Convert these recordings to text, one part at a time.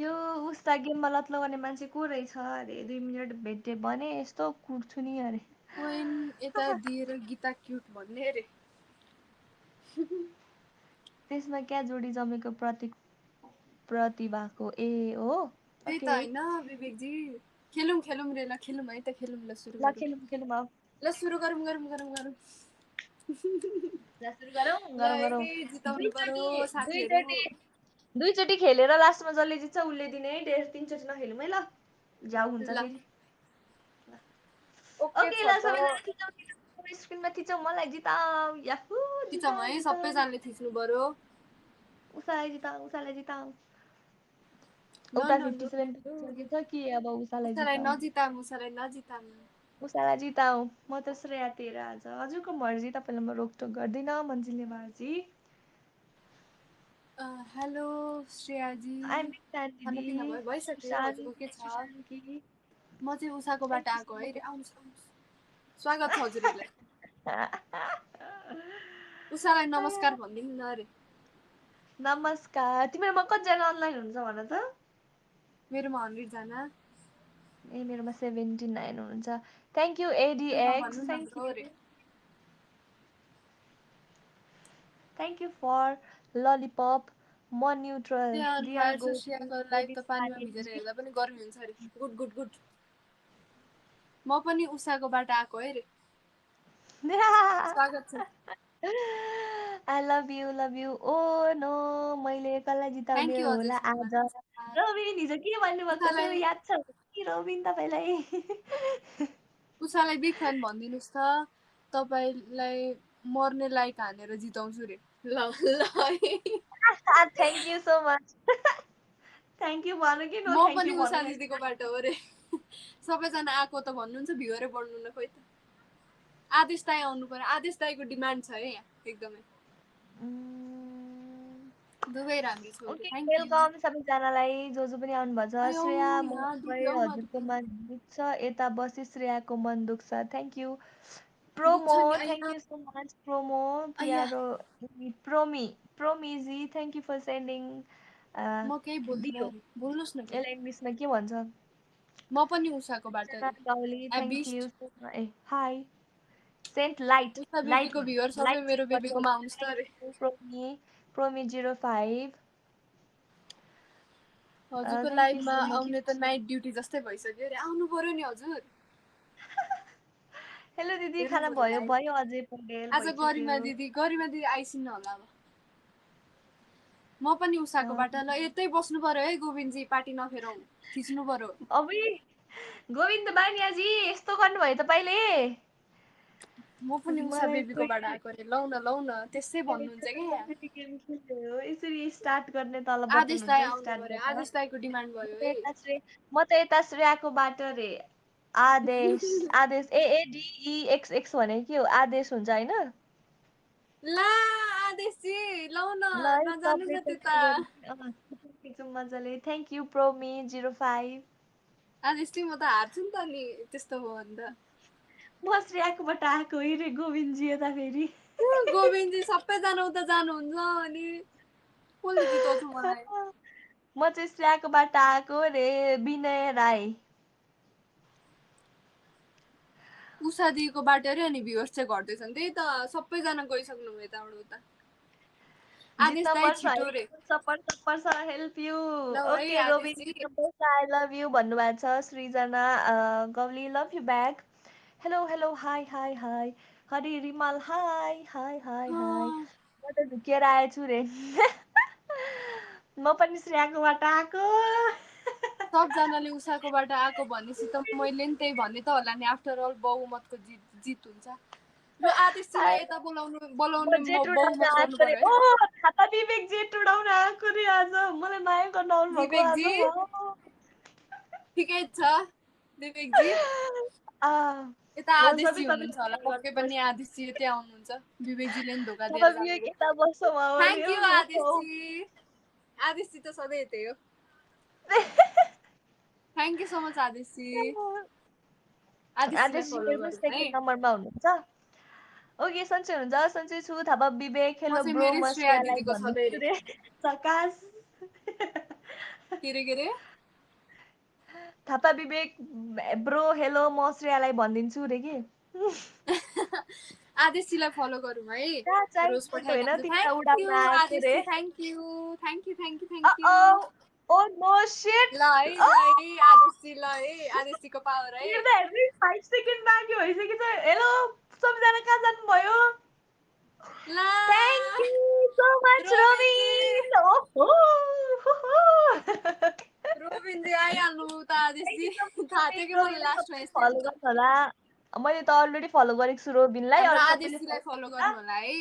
यो उस्ता गेममा लत लगाउने मान्छे को रहेछ अरे 2 मिनट भेटे भने यस्तो कुट्छु नि अरे कोइन यता दिएर गीता क्युट भन्ने अरे त्यसमा क्या जोडी जमेको प्रतिभाको ए हो त्यही त ओके होइन विवेकजी खेलौँ रे ल खेलौँ है त खेलौँ ल सुरु ल गरौँ खेलौँ खेलौँ अब ल सुरु गरौँ ल सुरु गरौँ ल गरौँ गरौँ ए जिताउनु दुईचोटि पर्यो साथीहरू दुईचोटि दुईचोटि खेलेर लास्टमा जसले जित्छ उसले दिने है 3चोटि नखेलौँ है ल जाऊ हुन्छ ल फेरि ओके ओके छ ल त सबैजना थिचौँ स्क्रिनमा थिचौँ मलाई जिताऊ याहु थिचौँ जिताऊ है जिताऊ सबैजनाले थिच्नु पर्यो उषालाई जिताऊ ल औटा ल 57 सकेछ कि अब उषालाई मुसालाई जिताऊ नजिताम उषालाई जिताऊ म त श्रेया तेरा आज हजुरको मर्जी तपाईँलाई म रोकटोक गर्दिनँ मन्जिले बाजी हेलो श्रेयाजी आइम खाना दिदी पिना भयो भइसक्यो हजुरको के छ सुशान्ती म चाहिँ उषाकोबाट थ्याङ्क यू आएको सो है रे मच आउनुहोस् स्वागत छ हजुरहरूलाई उषालाई नमस्कार भनिदिनु न अरे नमस्कार तिमीहरूमा कतिजना अनलाइन हुनुहुन्छ भन त मेरोमा 100 जना ए मेरोमा 79 हुनुहुन्छ थ्याङ्क यू एडीएक्स नभन्नु न थ्याङ्क ब्रो यू अरे थ्याङ्क यू फर ललिपप म न्युट्रल फायर दिया गो सोसियाको लाइभ त पानीमा भिजेर हेर्दा पनि गर्मी हुन्छ अरे गुड गुड गुड म पनि उषाकोबाट आएको है रे स्वागत छ आई लभ यु ओ नो मैले कसलाई जिताउने थ्याङ्क यू हजुर होला सो आज मच रोबिन हिजो के भन्नुभएको थियो उषालाई याद छ कि रोबिन तपाईँलाई उषालाई बिग फ्यान भनिदिनुहोस् त तपाईँलाई मर्ने लाइक हानेर जिताउँछु रे ल ल thank you so much thank you भन्नु कि नो म थ्याङ्क पनि यू उषा भन्नु दिदीकोबाट हो रे सबैजना आएको त भन्नुहुन्छ भ्युअरै बढ्नु न खोइ त आदेश दाई आउनु पर्यो आदेश दाईको डिमान्ड छ है यहाँ एकदमै दुवै राम्रो छ ओके थ्याङ्क यू वेलकम सबैजनालाई जो जो पनि आउनुभएको छ आयौ श्रेया म यहाँ गएँ दुख्यो हजुरको मन दुख्छ यता बसी श्रेयाको मन दुख्छ थ्याङ्क यू दुख्छ प्रोमो नि थ्याङ्क अय्या यू सो मच प्रोमो अय्या प्यारो प्रोमिजी थ्याङ्क यू फर सेन्डिङ म केही बोल्दिनँ दियो अरे बोल्नुहोस् न केही यसलाई इङ्ग्लिसमा के भन्छ म पनि उषाकोबाट सना अरे गाउली थ्याङ्क एबिस्ट यू ए hi sent light Usha light बेबीको भ्युअर सबै लाइट मेरो बेबीकोमा आउनुहोस् त अरे प्रोमी प्रोमी 05 हजुरको थ्याङ्क यू लाइभमा सो मच आउने त नाइट ड्युटी जस्तै भइसक्यो अरे आउनु पर्यो नि हजुर हेलो दिदी हेर्नु खाना पर्यो भयो लाइभ भयो अझै पडेल आज गरिमा भइसक्यो दिदी आइसिन्न होला अब म पनि उषाकोबाट ल यतै बस्नु पर्यो है गोविन्दजी पार्टी नफेरौँ थिच्नु पर्यो अबे गोविन्द बानियाजी यस्तो गर्नुभयो तपाईँले म पनि उषा मलाई बेबीकोबाट आएको अरे लौ न त्यसै भन्नुहुन्छ क्या यहाँ यसरी स्टार्ट गर्ने तल आदेश बटन दाई हुन्छ आउनु स्टार्ट पर्यो गर्न आदेश दाईको डिमान्ड भयो है म त यता श्रेयाकोबाट रे आदेश आदेश AADEXX भने के हो आदेश हुन्छ होइन ला आदेशजी लौ न ल है नजानु सबले न त्यता खिचौँ मजाले थ्याङ्क यू प्रोमी 05 आदेशजी म त हार्छु नि त नि त्यस्तो हो भने त म श्रेयाकोबाट आएको रे गोविन्दजी यता फेरि गोविन्दजी सबैजना उता जानुहुन्छ अनि कसले जिताउँछ मलाई म चाहिँ श्रेयाकोबाट आएको रे विनय राई उषा दिदीको बाटो अरे अनि भ्युवर्स चाहिँ घट्दैछन् त्यही त सबैजना गइसक्नु यताबाट उता आदेश जित्न दाई पर्छ छिटो रे सपोर्ट हेल्प यु ल है okay आदेशजी robin I love you भन्नुभएको छ सृजना Gauli love you back hello hello hi high high Hari Rimal high high high high म त झुकेर आएछु रे म पनि श्रेयाकोबाट आएको सबजनाले उषाकोबाट आएको भनेपछि त मैले नि त्यही भने त होला नि आफ्टर अल बहुमतको जित हुन्छ ल आदेशजीलाई यता बोलाउने जेठ उडाउन बहुमत गर्नु आएको रे पर्यो है ओ थापा विवेक जेठ उडाउन आएको रे आज मलाई माया गर्न आउनु भएको आज विवेकजी ठिकै छ विवेकजी यता सबै आदेशजी हुनुहुन्छ होला सबै पक्कै पनि आदेशजी यतै आउनुहुन्छ विवेकजीले नि धोका दिएर विवेक जानुभयो यता बस्छौँ थ्याङ्क यू अब आदेशजी आदेशजी त सधैँ यतै हो thank you so much आदेशजी आदेशजीलाई आदेशजी follow मेरो गरौँ है सेकेन्ड नम्बरमा हुनुहुन्छ ओके सन्चै हुनुहुन्छ सन्चै छु विवेक म हेलो चाहिँ ब्रो मेरै म श्रेया श्रेयालाई दिदीको सधैँ भन्दैछु रे सकाश के रे थापा विवेक ब्रो हेलो म श्रेयालाई भनिदिन्छु रे कि आदेशीलाई फलो गरौँ है। कहाँ चाहिँ रोज त्यो होइन पठाइदिन्छ। तिमीलाई थ्याङ्क उडाउन यू आएको रे Adeshi, thank you thank you thank you thank you. Oh no shit ल है आदेशी, ल है आदेशीको पावर है। हेर्दा हेर्दै 5 सेकेन्ड बाँकी भइसकेछ हेलो सबैजना कहाँ जानुभयो ला thank you so much रोबिनजी, robin ओहो रोबिनजी आइहाल्नु त आदेशी। थाहा थियो कि मलाई लास्टमा यस्तै फलो हुन्छ। गर्नु होला मैले त अलरेडी फलो गरेको छु रोबिनलाई हाम्रो अरू सबैले आदेशीलाई फलो गर्नु होला है।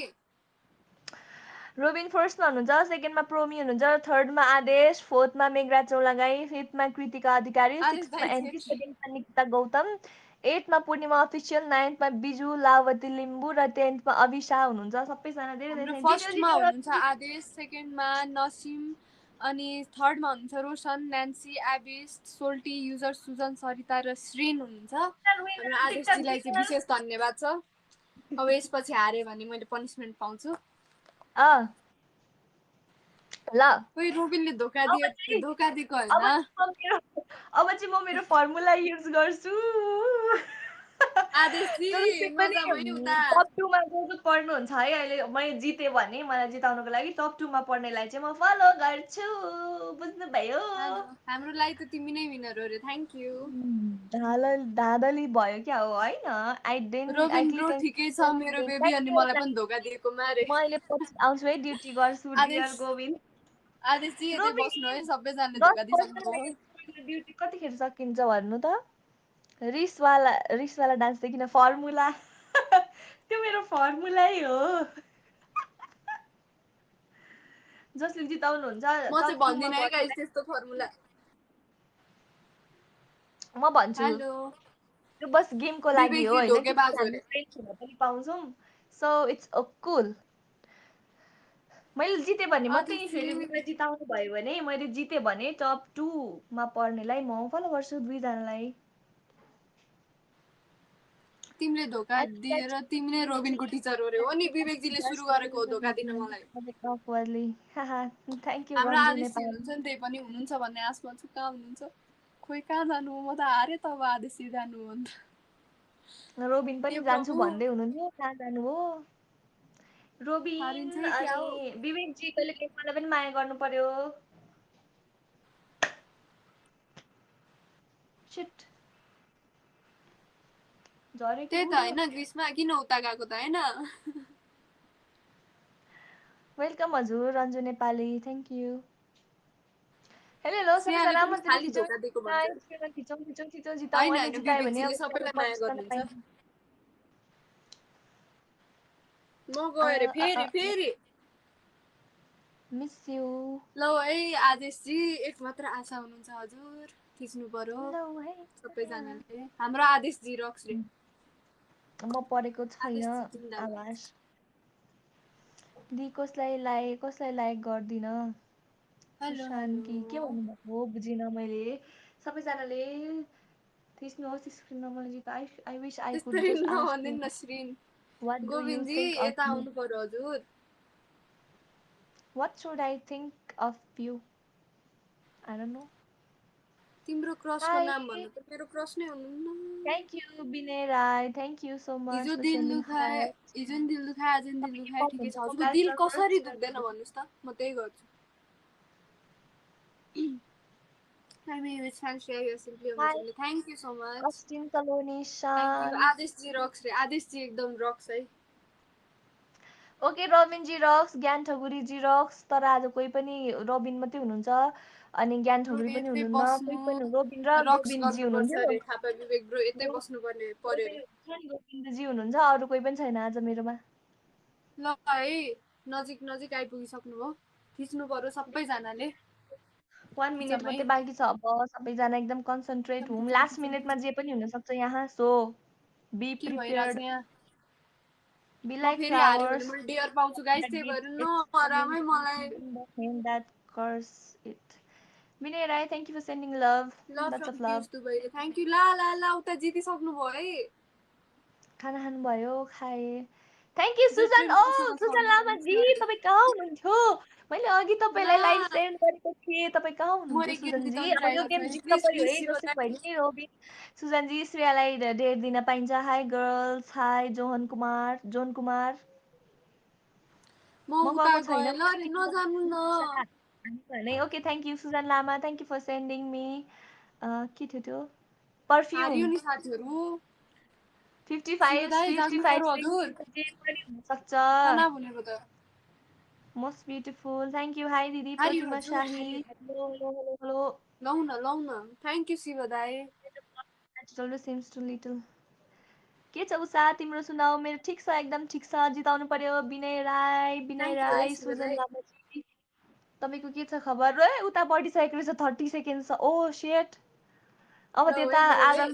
रोबिन फर्स्टमा हुनुहुन्छ सेकेन्डमा प्रोमी हुनुहुन्छ थर्डमा आदेश फोर्थमा मेघराज चौलागाई फिफ्थमा कृतिका अधिकारी आदेश सिक्स्थमा दाइ एन्टी छेत्री। सेभेन्थमा निकिता गौतम एटमा पूर्णिमा अफिसियल नाइन्थमा बिजु लावती लिम्बू र टेन्थमा अभिषा हुनुहुन्छ सबैजना धेरै हाम्रो धेरै जित्यो फर्स्टमा जित्यो हुनुहुन्छ आदेश, सेकेन्डमा नसिम, अनि थर्डमा हुनुहुन्छ रोशन, न्यान्सी, एबिस, सोल्टी, युजर सुजन, सरिता र श्रीन हुनुहुन्छ। हाम्रो आदेशजीलाई चाहिँ विशेष धन्यवाद छ। अब यसपछि हाऱ्यो भने मैले पनिसमेन्ट पाउँछु। ल खोइ रोबिनले धोका अब दियो, चाहिँ धोका दिएको अब होइन। चाहिँ म मेरो फर्मुला युज गर्छु आदेशजी तर त्यो पनि नजामै उता। टप 2 मा जो जो पढ्नुहुन्छ है अहिले मैले जितेँ भने मलाई जिताउनको लागि टप 2 मा पढ्नेलाई चाहिँ म फलो गर्छु बुझ्नुभयो हाम्रो लागि त तिमी नै विनर हो रे। Thank you. धाँधली भयो क्या हो होइन आई रोबिन ब्रो क्लिक ठिकै छ मेरो बेबी, अनि मलाई पनि धोका दिएको मारे। म अहिले पछि आउँछु है ड्युटी गर्छु डियर आदेश गोविन्द आदेशजी यतै बस्नु है, रोबिन सबैजनाले 10 धोका दिइसक्नुभयो। पर्सेन्ट ड्युटी कतिखेर सकिन्छ भन्नु त रिसवाला डान्स देखिन फर्मुला त्यो मेरो फर्मुलै हो जसले जिताउनुहुन्छ म चाहिँ टप 2 मा भन्दिनँ है गाइस पर्ने त्यस्तो फर्मुला। म भन्छु हेलो त्यो बस गेमको लागि हो विवेकजी होइन धोकेबाज किनकि हो हामी रे। फ्रेन्ड्स हुन पनि पाउँछौँ सो इट्स अ कुल मैले जितेँ भने मात्रै नि आदेशजी फेरि मलाई जिताउनु भयो भने मैले जितेँ भने टप 2 मा पर्नेलाई म फलो गर्छु दुईजनालाई तिमीले धोका दिएर तिमी नै रोबिनको टिचर हो रे। हो नि विवेकजीले सुरु गरेको हो धोका दिन मलाई। थ्याङ्क यू हाम्रो रन्जु आदेशजी नेपाल हुनुहुन्छ नि, त्यही पनि हुनुहुन्छ भन्ने आशमा छु। कहाँ हुनुहुन्छ? खोइ कहाँ जानु हो, म त हारेँ त। अब आदेशजी जानु हो नि त। रोबिन ए पनि जान्छु प्रभु, भन्दै हुनुहुन्थ्यो कहाँ जानु हो हारिन्छ रोबिन है क्या हो। अनि विवेकजी कहिले काहीँ मलाई पनि माया गर्नु पर्यो शिट झरेको त्यही त होइन ग्रिसमा किन उता गएको त होइन। वेलकम हजुर Ranju Nepali thank you hello hello श्रेयाले सबैजना पनि मजाले खालि खिचौँ धोका दिएको भन्छ। खिचौँ खिचौँ खिचौँ जिताउँ होइन अनि होइन जितायो भने विवेकजीले अब सबैलाई माया गर्नुहुन्छ। पाइन्छ म गएँ रे फेरि फेरि। मिस यु ल है आदेशजी, एक मात्र आशा हुनुहुन्छ हजुर, थिच्नु पर्यो ल है सबैजनाले। हाम्रो आदेशजी रक्स रे। म पढेको छैन आदेशजी जिन्दाबाद। आवाज दि कसलाई लाइक गर्दिन हेलो हेलो सुशान्त के भन्नुभएको हो बुझिनँ मैले सबैजनाले थिच्नुहोस् स्क्रिनमा मैले जित आई विस आई कुड त्यसरी जस्ट आस्क नभनिदिनु यु न श्रीन। What do you Govindji think यता अफ मी आउनु पर्यो हजुर। What should I think of you I don't know तिम्रो क्रसको हाई नाम भन्नु त मेरो क्रस नै हुनुहुन्न। Thank you Vinay Rai thank you so much हिजो फर दिल सेन्डिङ दुखाए, हिजो नि दिल दुखाए, आज नि दिल तपाईँ के दुखाए, ठिकै छ। पाउनुहुन्छ हजुरको दिल कसरी दुख्दैन कङ्ग्रेचुलेसन्स भन्नुहोस् त, म त्यही गर्छु। I mean, it's fun share your simply high amazingly. Thank you so much. Austin Saloni Thank you. शान आदेशजी रक्स रे। आदेशजी एकदम रक्स है। ओके रबिन जिरक्स ज्ञान ठकुरी जिरक्स तर आज कोही पनि रबिन मात्रै हुनुहुन्छ अनि ज्ञान ब्रो ठकुरी पनि यतै हुनुहुन्न कोही बस्नु, पनि रोबिन र रक्स गोविन्दजी गर्नुपर्छ हुनुहुन्थ्यो रे। थापा विवेक ब्रो यतै बस्नुपर्ने पर्यो रे। गोविन्दजी हुनुहुन्छ अरू कोही पनि छैन आज मेरोमा ल है नजिक नजिक आइपुगिसक्नु भयो। थिच्नु पर्यो सबैजनाले। 1 मिनट थिचौँ है। मात्रै बाँकी छ अब सबैजना एकदम कन्सन्ट्रेट हुँ लास्ट मिनटमा जे पनि हुनसक्छ यहाँ सो बी के भइरहेछ प्रिपेयर्ड यहाँ? बी म लाइक फेरि हार्यो भने फ्लावर्स मैले डेयर पाउँछु गाइस, that त्यही gives भएर its नहराम name है to मलाई। the name that curse it Vinay Rai, thank you for sending love. Love Lots from of love. Piyush दुबैले थ्याङ्क यू। ला ला ला उता जितिसक्नु भयो है। खाना खानुभयो खाए थ्याङ्क यू जो सुजन ट्रेन ओ पसेर सुजन सर्नु लामाजी पर्छ। तपाईँ कहाँ हुनुहुन्थ्यो मैले अघि तपाईँलाई लाइभ सेन्ड गरेको थिएँ, तपाईँ कहाँ म हुनुहुन्छ एक गेम सुजनजी? जिताउन अब यो ट्राई गेम गर्छु है। जित्न प्लिज पर्यो प्लिज है जसरी शिवदाई। भयो नि रोबिन सुजनजी श्रेयालाई डेट दिन पाइन्छ। High girls, high John Kumar म म उता गएको छैन गएँ ल अरे नजानु न। नै okay thank you Sujan Lama thank you for sending me के थियो त्यो पर्फ्युम हारियो नि साथीहरू। 55 शिवदाई जानु 55 र हजुर जे पनि हुनसक्छ। तना भनेको त most beautiful thank you hi दिदी हारियो प्रतिमा हजुर शाही हारियो। हेलो हेलो हेलो हेलो लौ न थ्याङ्क यू शिवदाई। नेचुरल सेम्स टु लिटल के छ उषा तिम्रो सुनाऊ? मेरो ठिक छ एकदम ठिक छ। जिताउनु पर्यो विनय थ्याङ्क यू है राई सुजन शिवदाई। लामाजी तपाईँको के छ खबर? ए उता बढिसकेको रहेछ 30 सेकेन्ड छ। ओ सेट अब लौ त्यता है लौ है। आदम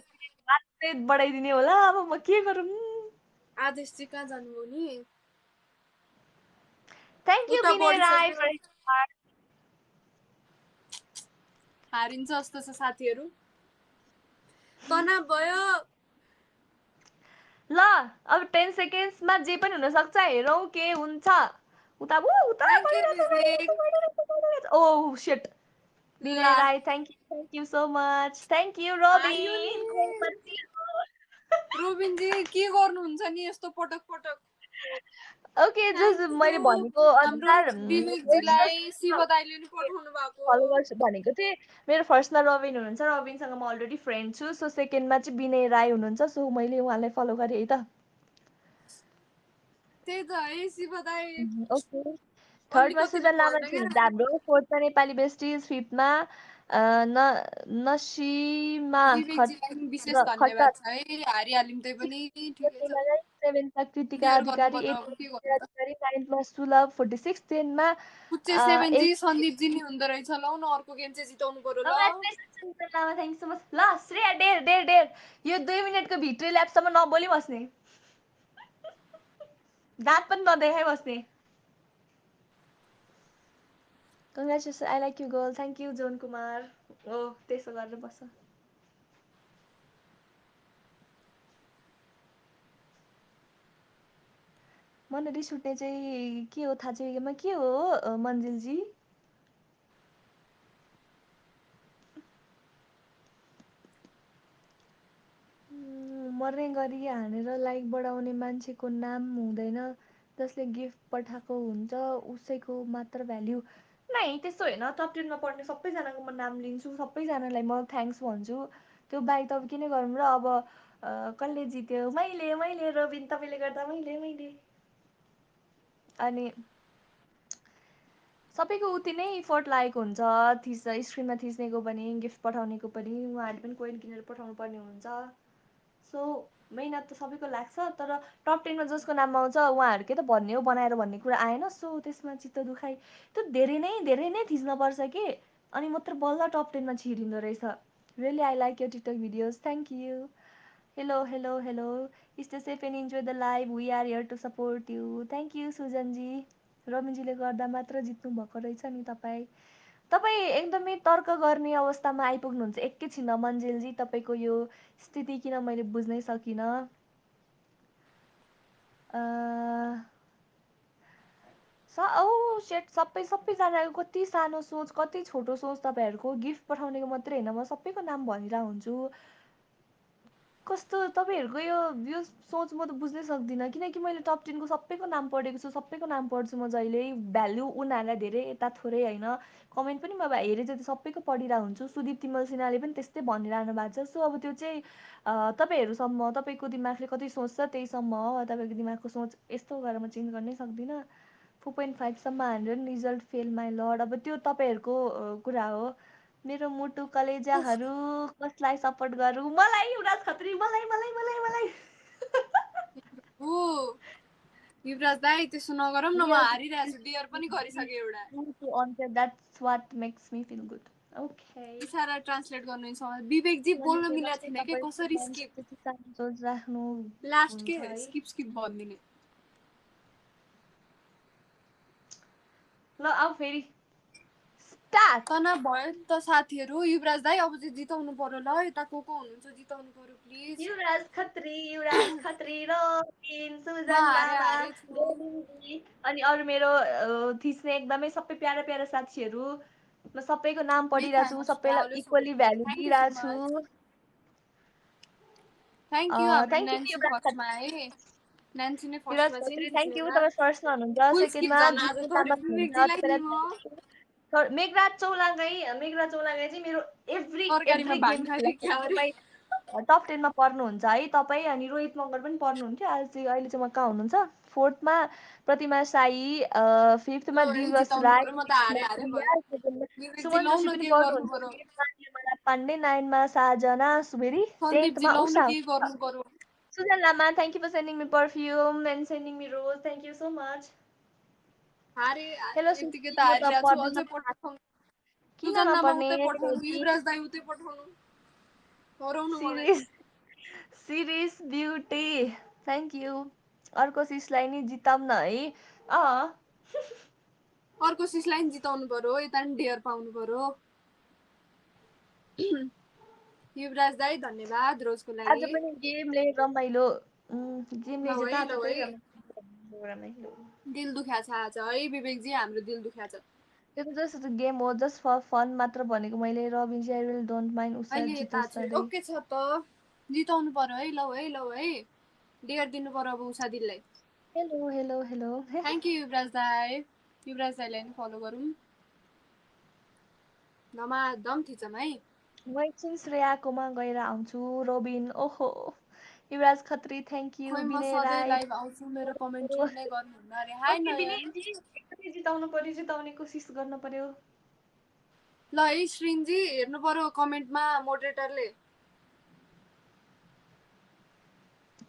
मात्रै बढाइदिने होला। अब म के गरौँ? आदेश चाहिँ कहाँ जानुभयो नि? थ्याङ्क यू उता विनय राई बढिसक्यो। फर हारिन्छ जस्तो छ साथीहरू। तनाव भयो। ल अब 10 सेकेन्ड्समा जे पनि हुनसक्छ हेरौँ के हुन्छ। उता thank you Vivek. Oh set Vinay ला Rai thank you so much thank you हारियो नि। रोबिन रोबिनजी के गर्नुहुन्छ नि यस्तो पटक पटक? ओके जस थ्याङ्क मैले यू भनेको हाम्रो अनुसार विवेकजीलाई शिवदाईले नि पठाउनु भएको। फलोवर्स भनेको चाहिँ मेरो फर्स्टमा रबिन हुनुहुन्छ रबिनसँग म अलरेडी फ्रेन्ड छु सो सेकेन्डमा चाहिँ विनय राई हुनुहुन्छ सो मैले उहाँलाई फलो गरेँ है त त्यही त है शिवदाई ओके थर्डमा अलिकतिले सुजन लामा भएन हुनुहुन्छ क्या। हाम्रो फोर्थमा नेपाली बेस्टिज फिफ्थमा नसिमा विवेकजीलाई पनि विशेष धन्यवाद छ है। हारिहाल्यौँ त्यही पनि ठिकै छ। सेभेनमा कृतिका क्लियर गर्नु अधिकारी पर्यो अब के एटमा गर्नु त। अधिकारी नाइन्थमा सुलभ 46 10मा पुच्चे 7 जी सन्दीपजी नि हुँदो रहेछ। लौ न अर्को गेम चाहिँ जिताउनु पर्यो ल। थ्याङ्क यू सो मच ल श्रेया डेर डेर डेर यो 2 मिनटको भित्री ल्यापसम्म नबोली बस्ने दाँत पनि नदेखाइ बस्ने congratulation I like you girl thank you John Kumar ओ त्यसो गरेर बस मन रिस उठ्ने चाहिँ के हो थाहा चाहिँ के हो मन्जिलजी मर्ने गरी हानेर लाइक बढाउने मान्छेको नाम हुँदैन जसले गिफ्ट पठाएको हुन्छ उसैको मात्र भ्याल्यु नै त्यस्तो होइन टप 10 मा पढ्ने सबैजनाको म नाम लिन्छु सबैजनालाई म थ्याङ्क्स भन्छु त्यो बाहेक त अब किन गरौँ र अब कसले जित्यो मैले रोबिन तपाईँले गर्दा मैले अनि सबैको उति नै इफोर्ट लागेको हुन्छ स्क्रिनमा थिच्नेको पनि गिफ्ट पठाउनेको पनि उहाँहरूले पनि कोइन किनेर पठाउनु पर्ने हुन्छ सो मेहनत त सबैको लाग्छ तर टप 10 मा जसको नाम आउँछ उहाँहरूकै त भन्ने हो बनाएर भन्ने कुरा आएन सो त्यसमा चित्त दुखाइ त्यो धेरै नै थिच्नुपर्छ कि अनि मात्र बल्ल टप 10 मा छिरिँदो रहेछ really I like your TikTok videos thank you hello stay safe and enjoy the live we are here to support you thank you सुजनजी रमिनजीले गर्दा मात्र जित्नु भएको रहेछ नि तपाईँ एकदमै तर्क गर्ने अवस्थामा आइपुग्नुहुन्छ एकैछिन मन्जिलजी तपाईँको यो स्थिति किन मैले बुझ्नै सकिनँ सेट सबैजनाको कति सानो सोच कति छोटो सोच तपाईँहरूको गिफ्ट पठाउनेको मात्रै होइन म सबैको नाम भनिरहेको हुन्छु कस्तो तपाईँहरूको यो सोच म त बुझ्नै सक्दिनँ किनकि मैले टप 10 को सबैको नाम पढेको छु सबैको नाम पढ्छु म जहिले भ्याल्यु उनीहरूलाई धेरै यता थोरै होइन कमेन्ट पनि म हेरे जति सबैको पढिरहेको हुन्छु सुदीप तिमल सिन्हाले पनि त्यस्तै भनिरहनु भएको छ सो अब त्यो चाहिँ तपाईँहरूसम्म तपाईँको दिमागले कति सोच्छ त्यहीसम्म हो तपाईँको दिमागको सोच यस्तो गरेर म चेन्ज गर्नै सक्दिनँ 4.5सम्म 100 रिजल्ट फेल माई लर्ड अब त्यो तपाईँहरूको कुरा हो मेरो मुटु कलेजाहरू कसलाई सपोर्ट गरौँ मलाई युवराज खत्री मलाई ऊ युवराज दाई त्यसो नगरौँ न म हारिरहेको छु डियर पनि गरिसकेँ एउटा। That's what makes me feel good. Okay. इसारा ट्रान्सलेट गर्नु विवेकजी बोल्न मिलेको थिएन के कसरी स्किप सोच राख्नु लास्ट के हुन्छ है स्किप भनिदिने ल आऊ फेरि स्टार्ट। तनाव भयो नि त साथीहरू। युवराज दाई अब चाहिँ जिताउनु पर्यो ल। यता को हुनुहुन्छ जिताउनु पर्यो प्लिज। युवराज खत्री रोबिन सुजन हारे लामा हारे छु। गोविन्दी अनि अरू मेरो थिच्ने एकदमै सबै प्यारा प्यारा साथीहरू, म सबैको नाम पढिरहेको छु, सबैलाई इक्वली भ्यालु दिइरहेको छु। Thank you. हाम्रो थ्याङ्क यू नेन्सी युवराज फर्स्टमा है। नेन्सी नै युवराज फर्स्टमा खत्री, चाहिँ थ्याङ्क यू। त्यसैमा तपाईँ फर्स्टमा हुनुहुन्छ, फुल स्किप सेकेन्डमा झन् आज जित्नु थोरै तामाङ हुनुहुन्छ, विवेकजीलाई तपाईँलाई नि थ्याङ्क यू। मेघराज चौलागाई चाहिँ मेरो तरकारीमा एभ्री भाङ गेम खायो क्या अरे। तपाईँ टप 10 मा पर्नुहुन्छ है तपाईँ। अनि रोहित मगर पनि पर्नुहुन्थ्यो, अहिले चाहिँ उहाँ कहाँ हुनुहुन्छ? 4th मा प्रतिमा साई, 5th मा दिवस जिताउनु राई, पर्यो। म त हारे हारे भयो। विवेकजी सुमन लौ जोशी न पनि के गर्नु पर्यो। पर्नुहुन्छ, 8 मा मला पाण्डे, 9 मा साजना सुवेदी, सन्दीपजी 10th मा लौ न उषा के गर्नु पर्यो। Susan Lama, thank you for sending me perfume and sending me rose. Thank you so much. हारे Hello यतिकै Sushi, त म त हारिरहेको छु। पर्दैन अझै पठाउनु। किन सुजन लामा नपर्ने? उतै पठाउनु। युवराज दाई उतै पठाउनु। हराउनु मलाई। Series beauty, thank you. अर्को सिसलाई नि जिताउँ न है। अर्को सिसलाई नि जिताउनु पर्यो। यता नि डेयर पाउनु पर्यो। युवराज दाई धन्यवाद रोजको लागि। आज पनि गेमले रमाइलो, गेमले ल चाहिँ है आज ल चाहिँ है। रमाइलो। दिल दुख्या छ आज है विवेकजी। हाम्रो दिल दुख्या छ। त्यो त जस्ट गेम हो, जस्ट फर फन मात्र भनेको मैले। Robin ji I will don't mind Usha अहिले यता जितोस् छ। सधैँ। ओके छ त। जिताउनु पर्यो है। ल है डेयर दिनु पर्यो अब उषा दिदीलाई। Hello hello hello. Thank you Yuvraj दाई। युवराज दाईलाई नि फलो गरौँ। दम थिचौँ है। म एकछिन श्रेयाकोमा गएर आउँछु। रोबिन, ओहो, युवराज खत्री, थ्याङ्क यू। खोइ म विनय सधैँ राई, लाइभ आउँछु। मेरो कमेन्ट रिड नै गर्नुहुन्न अरे। हाई नयन। जिताउनु पर्यो, जिताउने कोसिस गर्नु पर्यो। ल है श्रीनजी हेर्नु पर्यो कमेन्टमा मोडरेटरले।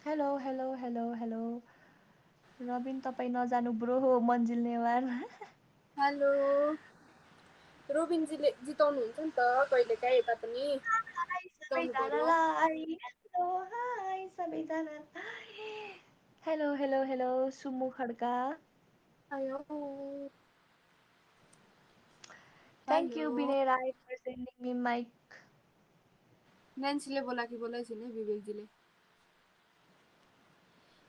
Hello hello hello hello. Rabin तपाईँ नजानु ब्रो हो। मन्जिल नेवार। हेलो रोबिनजीले जिताउनुहुन्छ नि त कहिलेकाहीँ यता पनि। जिताउनु पर्यो। Hello hello hello Sumu Khadka. Thank you Vinay Rai for sending me mic. नेन्सीले बोला कि बोलै छैन विवेकजीले।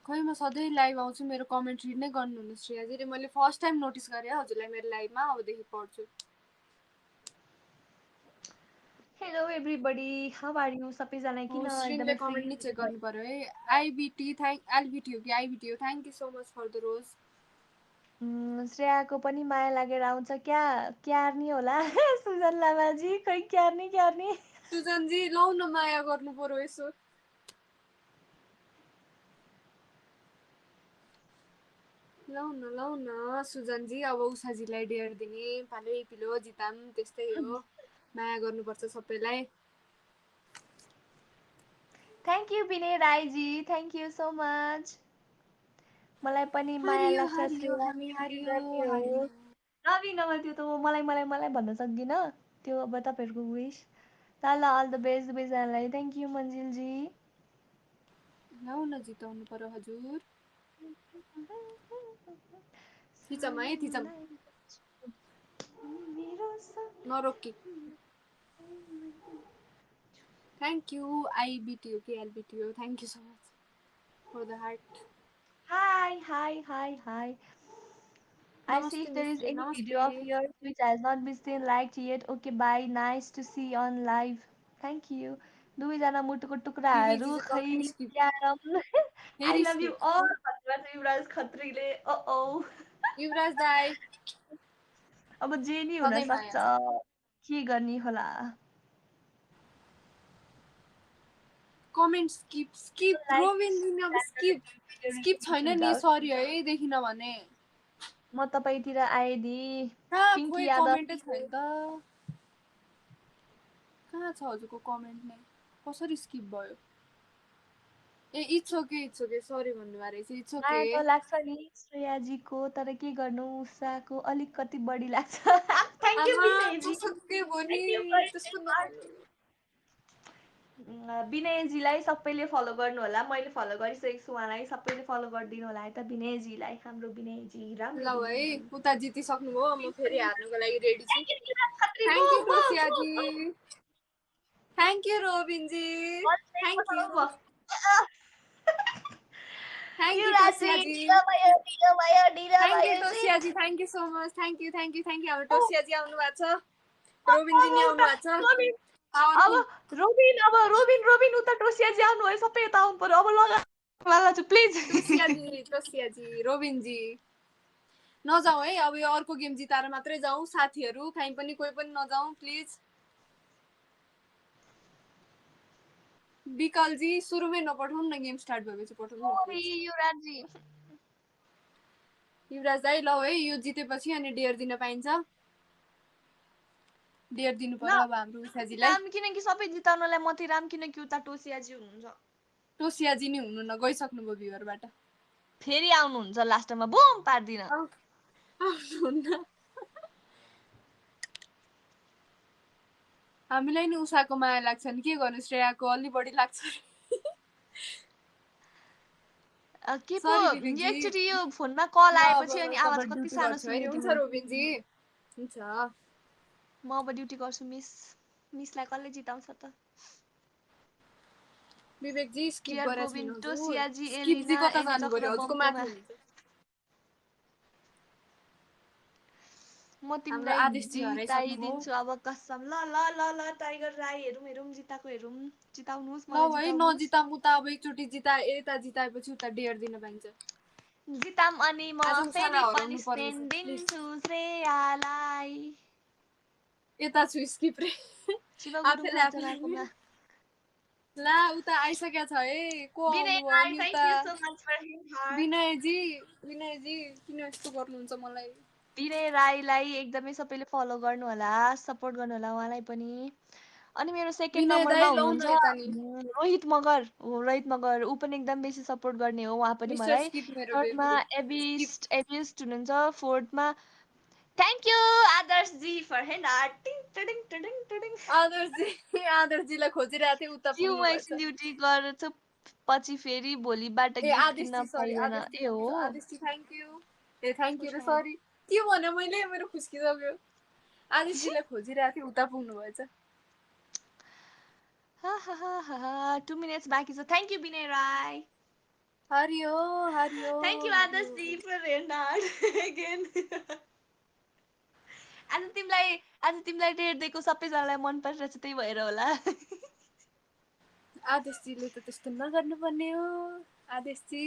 खोइ म सधैँ लाइभ आउँछु। मेरो कमेन्ट रिड नै गर्नुहुन्न श्रेयाजीले। मैले फर्स्ट टाइम नोटिस गरेँ हजुरलाई मेरो लाइभमा। अबदेखि पढ्छु। Hello everybody, how are you? सबैजना किन श्रीनले एकदमै कमेन्ट नि चेक गर्नु पर्यो है। आइबिटी एलबिटी हो कि आइबिटी हो। Thank you so much for the rose. श्रेयाको पनि माया लागेर आउँछ क्या, क्यार्नी होला। सुजन लामाजी खै क्यार्नी। सुजनजी लौ न माया गर्नु पर्यो यसो। लौ न सुजनजी। अब उषाजीलाई डेयर दिने पालै पिलो जिताम। त्यस्तै हो, माया गर्नुपर्छ सबैलाई। Thank you Vinay राईजी, thank you so much. मलाई पनि माया लाग्छ श्रेया। रवि नभए त्यो त मलाई भन्न सक्दिनँ। त्यो अब तपाईँहरूको विश। ल अल द बेस्ट दुवैजनालाई। Thank you मन्जिलजी। लौ न जिताउनु पर्यो हजुर। थिचम है थिचम नरोकी। थ्याङ्क यू आइबिटी हो कि एलबिटी हो। Thank you so much for the heart. Hi. I see if नमस्ते there is मिसले any video of नमस्ते। yours which has not been seen liked yet. Okay, bye. Nice to see you on live. Thank you. दुवैजना मुटुको विवेकजी टुक्राहरू चाहिँ खै comment skip carrom. I फेरि love you skip. all भन्नुभएको छ युवराज खत्रीले। युवराज दाई अब जे नि हुन सधैँ माया सक्छ, छ। के गर्ने होला। कमेन्ट स्किप रोबिनजी अब स्किप छैन नि। सरी है देखिन भने। म तपाईँतिर आएदी पिङ्की खोइ यादव। कमेन्टै छैन त। कहाँ छ हजुरको कमेन्ट नै? कसरी स्किप भयो? ए इट्स ओके सरी भन्नुभएको रहेछ। It's okay. माया त लाग्छ नि श्रेयाजीको, तर के गर्नु उषाको अलिकति बढी लाग्छ। थ्याङ्क यू आमा विनयजी। चसक्कै भयो नि। त्यस्तो विनयजीलाई सबैले फलो गर्नु होला, मैले फलो गरिसकेको छु उहाँलाई, सबैले फलो गरिदिनु होला है त विनयजीलाई, हाम्रो विनयजी, राम्रो ल है विनयजी। उता जितिसक्नुभयो, म फेरि हार्नुको लागि रेडी छु। Khatri thank you टोसियाजी, thank you रोबिनजी, thank you, thank you टोसियाजी, thank you टोसियाजी, thank you so much, thank you thank you thank you. हाम्रो टोसियाजी आउनु भएको छ, रोबिनजी नि आउनु भएको छ। अब रोबिन उता टोसियाजी आउनु भयो, सबै यता आउनु पर्यो। अब लगा वाला छु प्लिज। टोसियाजी, रोबिनजी नजाऊ है, अब यो अर्को गेम जिताएर मात्रै जाउँ साथीहरू, कहीँ पनि कोही पनि नजाउँ प्लिज। विकलजी सुरुमै नपठाउनु न, गेम स्टार्ट भएपछि पठाउनु न प्लिज। युवराज दाइ ल है, यो जितेपछि अनि डेयर दिन पाइन्छ, डेयर दिनु पर्यो अब हाम्रो उषाजीलाई। राम किनकि सबै जिताउनलाई मथि राम, किनकि उता टोसियाजी हुनुहुन्छ। टोसियाजी नि हुनु न, गइसक्नुभयो भ्युअरबाट, फेरि आउनुहुन्छ लास्टमा बुम पार्दिन। आउनुहुन्न, हामीलाई नि उषाको माया लाग्छ नि, के गर्नु, श्रेयाको अलि बढी लाग्छ। के पो एकचोटि यो फोनमा कल आएपछि अनि आवाज कति सानो सुन्ने हुन्छ तिम्रो। रोबिनजी, हुन्छ म अब ड्युटी गर्छु मिस, मिसलाई कसले जिताउँछ त। विवेकजी स्किप गरेर छैन हजुर, टोसियाजी, स्किपजी एलिना, कता जानुभयो हजुरको माथि हुनुहुन्छ। म हाम्रो तिमीलाई आदेशजी जिताइदिन्छु अब कसम। ल ल ल ल टाइगर राई हेरौँ जिताएको हेरौँ, जिताउनुहोस् ल मलाई, है जिताउनुहोस्। नजिताम उता, अब एकचोटि यता जिताएपछि उता डेयर दिन पाइन्छ। जिताम अनि म आज फेरि उषालाई हराउनु पनिसमेन्ट पर्नेछ प्लिज। दिन्छु श्रेयालाई। यता छु स्किप रे, शिव गुरुङ आफैले रचनाकोमा। ला उता आइसकेको छ है, को विनय आउनुभयो राई, नि थ्याङ्क उता। You so much for hit heart. Vinayji किन यस्तो गर्नुहुन्छ मलाई। विनय राईलाई एकदमै सबैले फलो गर्नु होला, सपोर्ट गर्नु होला उहाँलाई पनि। अनि मेरो सेकेन्ड विनय नम्बरमा दाइ लौ न यता नि, हुनुहुन्छ रोहित मगर, रोहित मगर, ऊ पनि एकदम बेसी सपोर्ट गर्ने हो उहाँ पनि मिस्टर मलाई। स्किप मेरो थर्डमा स्किप। एबिस्ट हुनुहुन्छ, फोर्थमा thank you आदर्शजी for hand heart. टिङ टिडिङ टिडिङ टिडिङ। आदर्शजीलाई खोजिरहेको थिएँ, उता जिउ पुग्नु म भएछ। एकछिन ड्युटी गर्छु, पछि फेरि भोलिबाट ए गिफ्ट किन्न आदेशजी सरी, पाइँदैन। आदेशजी ए हो आदेशजी thank you, A thank you र सरी के भने मैले, मेरो खुस्किसक्यो। आदेशजीलाई खोजिरहेको थिएँ, उता पुग्नु भएछ। 2 मिनट्स बाँकी छ। Thank you Vinay Rai. हरियो हरियो thank you आदर्शजी for hand heart again. आज तिमीलाई डेट दिएको सबैजनालाई मन परिरहेछ, त्यही भएर होला। आदेशजीले त त्यस्तो नगर्नुपर्ने हो आदेशजी।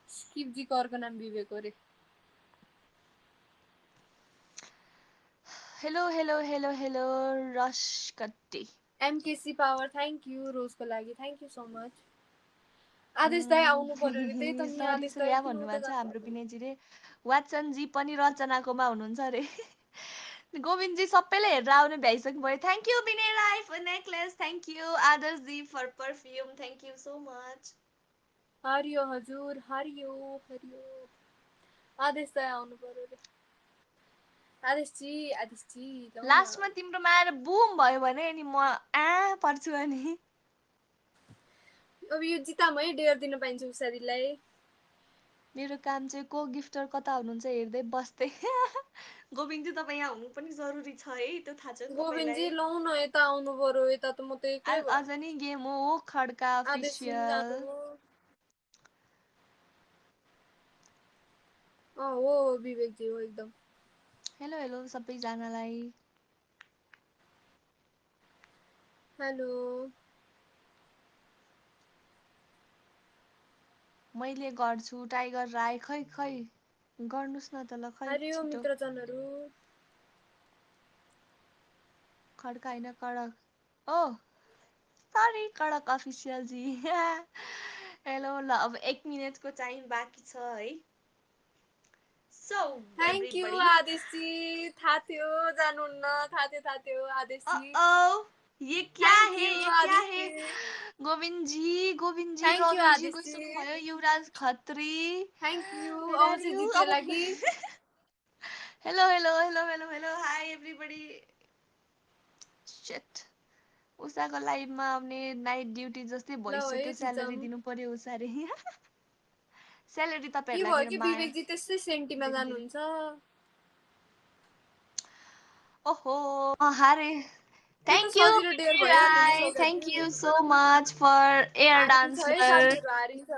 स्किपजीको अर्को नाम विवेक हो रे। हेलो हेलो हेलो हेलो रस कट्टी। एमकेसी पावर थ्याङ्क यू, रोजको लागि थ्याङ्क यू सो मच। आदेश दाइ आउनु पर्यो रे, त्यही त नि सरी आदेश दाइ श्रेया किन उता भन्नुभएको छ हाम्रो जानुभएको। विनयजीले। वाटसनजी पनि रचनाकोमा हुनुहुन्छ अरे। गोविन्दजी सबैले हेरेर आउने भ्याइसक्नु भयो। Thank you Vinay Rai for necklace, thank you आदर्शजी for perfume, thank you so much. हरियो हजुर, हरियो हरियो। आदेश दाइ आउनु पर्यो रे, आदेशजी लास्टमा तिम्रोमा आएर बुम भयो भने नि म पर्छु अनि। अब यो जिताम है, डेयर दिन पाइन्छ उषादीलाई। मेरो काम चाहिँ को गिफ्टर कता हुनुहुन्छ हेर्दै बस्दै। गोविन्दजी तपाईँ यहाँ हुनु पनि जरुरी छ है, त्यो थाहा छ गोविन्दजी सबैलाई। लौ न यता आउनु पर्यो, यता त म त एक्लै भयो। अझ नि गेम हो खड्का आदेशजी नि जानु अफिसियल। हो विवेकजी हो एकदम। हेलो हेलो सबैजनालाई। हेलो मैले गर्छु टाइगर राई। खै गर्नुस् न त ल, खै हरियो छिटो। मित्रजनहरू। खड्का होइन कडक। ओ सरी कडक अफिसियल जी। हेलो ल, अब 1 मिनटको टाइम बाँकी छ है। So thank you everybody. आदेशजी, थाहा थियो जानुहुन्न, थाहा थियो आदेशजी। ये क्या थ्याङ्क है, यू ये क्या है। आदेशजी, गोविन्दजी थ्याङ्क यू रविनजी आदेशजी, गइसक्नु भयो। Yuvraj Khatri, thank you. Where अब are चाहिँ you? जित्यो अब लागि हेलो हाई एभ्रीबडी शिट उषाको लाइभमा आउने नाइट ड्युटी जस्तै ल है भइसक्यो स्यालेरी जिजम दिनु पर्यो उषाले स्यालेरी के तपाईहरुलाई भयो मेरो कि माया विवेकजी त्यस्तै सेन्टीमा जानुहुन्छ ओहो हारे त्यो त थ्याङ्क यू सजिलो डेयर भइहाल्यो नि Rai thank Saugati you so much for air हारिन्छ है डान्सर साथीहरु हारिन्छ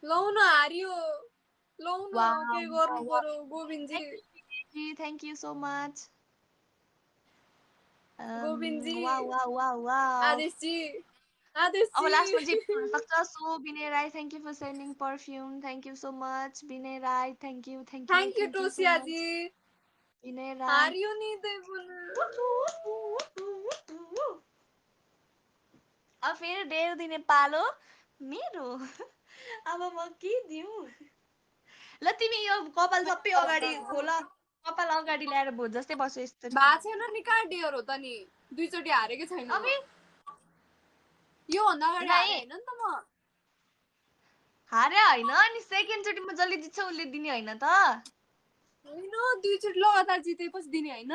लौ न हारियो लौ न के गर्नु पर्यो Govindji thank you so much Govindji wow आदेशजी अब आदेशजी लास्टमा जित हुन सक्छ so Vinay Rai thank you for sending perfume thank you so much Vinay Rai thank you thank you so टोसियाजी much Vinay Rai हारियो नि देबुन अब फेरि डेढ दिने पालो मेरो अब म के दिउँ ल तिमी यो कपाल सबै अगाडि खोल कपाल अगाडि ल्याएर भोज जस्तै बस्यो यस्तो भएको छैन नि कहाँ डेयर हो त नि दुईचोटि हारेकै छैन अबे यो भन्दा अगाडि हारे होइन नि त म हारे होइन अनि सेकेन्ड चोटि म जसले जित्छ उसले दिने होइन त होइन दुईचोटि लगातार जितेपछि दिने होइन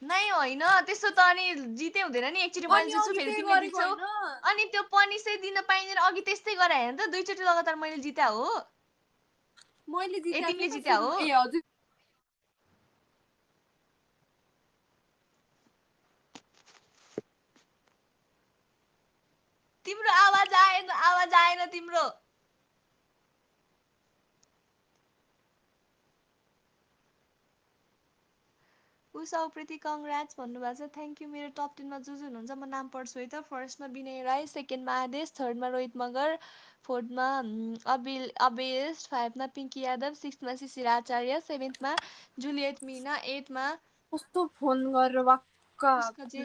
नै होइन त्यसो त अनि जिते हुँदैन नि एकचोटि मैले अनि जित्छु अघि फेरि त्यही तिमीले गरेको जित्छौ होइन अनि त्यो पनिसै दिन पाइँदैन अघि त्यस्तै गरे होइन त दुईचोटि लगातार मैले जित्या हो मैले ए जितेको तिमीले थिएँ त जित्या हो सुरुमा ए हजुर तिम्रो आवाज आएन तिम्रो उषा उप्रेती कङ्ग्रेट्स भन्नुभएको छ थ्याङ्क यू मेरो टप 10 मा जो हुनुहुन्छ म नाम पढ्छु है त फर्स्टमा विनय राई सेकेन्डमा आदेश थर्डमा रोहित मगर फोर्थमा अबेस्ट फाइभमा पिङ्की यादव सिक्समा शिशिर आचार्य सेभेन्थमा जुलियट मिना एटमा कस्तो फोन गरेर वाक्क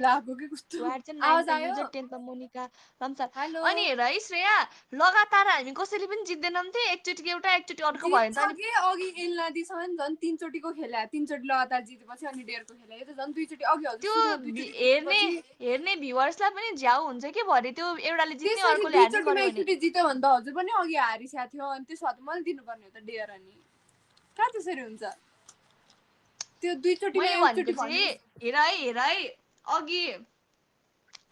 लागो कि कस्तो आवाज आयो युजर 10मा मोनिका लम्साल हेलो अनि हेर है श्रेया लगातार हामी कसैले पनि जित्दैनौँ थिए एकचोटि एउटा एकचोटि अर्को भयो जित्छ नि त अनि कि अघि एल्लादीसँग नि झन् 3 चोटिको खेला 3 चोटि लगातार जितेपछि अनि डेयरको खेला यो त झन् 2 चोटि अघि हजुर त्यो सुरुमा 2 चोटि जितेपछि हेर्ने भ्युअर्सलाई पनि झ्याउ हुन्छ कि भरे त्यो एउटाले जित्ने त्यसरी अर्कोले 2 हार्ने चोटिमा गर्यो भने एकचोटि जित्यो भने त हजुर पनि अघि हारिसकेको थियो अनि त्यसो भए त मैले दिनुपर्ने हो त डेयर अनि कहाँ त्यसरी हुन्छ त्यो 2 चोटिमा मैले भनेको एकचोटि भन्नु चाहिँ हेर है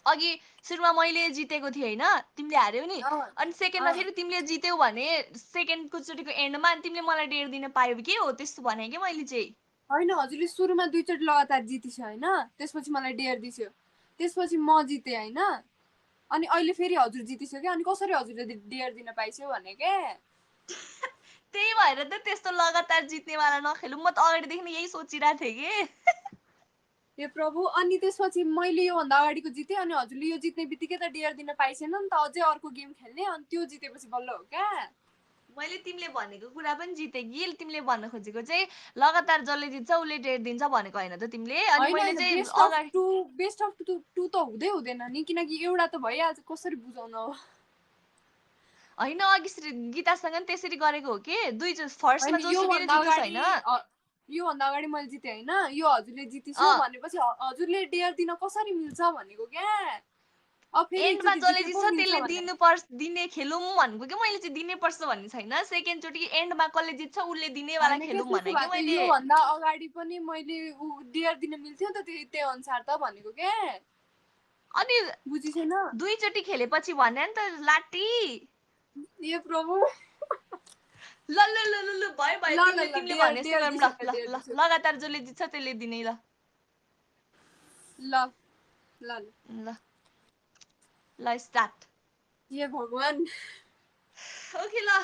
अघि सुरुमा मैले जितेको थिएँ होइन तिमीले हार्यौ नि अनि सेकेन्डमा फेरि तिमीले जित्यौ भने सेकेन्डको चोटिको एन्डमा अनि तिमीले मलाई डेढ दिन पायौ के हो त्यस्तो भने कि मैले चाहिँ होइन हजुरले सुरुमा 2 चोटि लगातार जितिस्यो होइन त्यसपछि मलाई डेयर दिस्यो त्यसपछि म जितेँ होइन अनि अहिले फेरि हजुर जितिस्यो क्या अनि कसरी हजुरले डेयर दिन पाइस्यो भने के त्यही भएर त त्यस्तो लगातार जित्नेवाला नखेलौँ म त अगाडिदेखि यही सोचिरहेको थिएँ कि हे प्रभु अनि त्यसपछि मैले योभन्दा अगाडिको जितेँ अनि हजुरले यो जित्ने बित्तिकै त डेयर दिन पाइसेन नि त अझै अर्को गेम खेल्ने अनि त्यो जितेपछि बल्ल हो क्या मैले तिमीले भनेको कुरा पनि जितेँ कि तिमीले भन्न खोजेको चाहिँ लगातार जसले जित्छ उसले डेढ दिन्छ भनेको होइन त तिमीले अनि मैले चाहिँ अगाडि बेस्ट अफ टु त हुँदै हुँदैन नि किनकि एउटा त भइहाल्छ कसरी बुझाउन हो होइन अघि गीतासँग नि त्यसरी गरेको हो कि फर्स्टमा जोसुकैले जितोस् होइन योभन्दा अगाडि मैले जितेँ होइन यो हजुरले जितिस्यो भनेपछि हजुरले डेयर दिन कसरी मिल्छ भनेको क्या अब फेरि एन्डमा एकचोटि जसले जिते पो जित्छ मिल्छ त्यसले भने दिने खेलौँ भनेको कि मैले चाहिँ दिनै पर्छ भन्ने छैन सेकेन्ड चोटि एन्डमा कसले जित्छ उसले दिनेवाला होइन के खेलौँ त्यसो भने भए कि त मैले योभन्दा अगाडि पनि मैले डेयर दिन मिल्थ्यो नि त त्यही अनुसार त भनेको के अनि बुझिसेन दुईचोटि खेलेपछि भने नि त लाटी ए प्रभु ल ल ल ल ल भयो तिमीले भने जस्तै गरौँ ल ल दिन्छु लगातार जसले जित्छ त्यसले दिने ल ल ल ल ल स्टार्ट हे भगवान ओके ल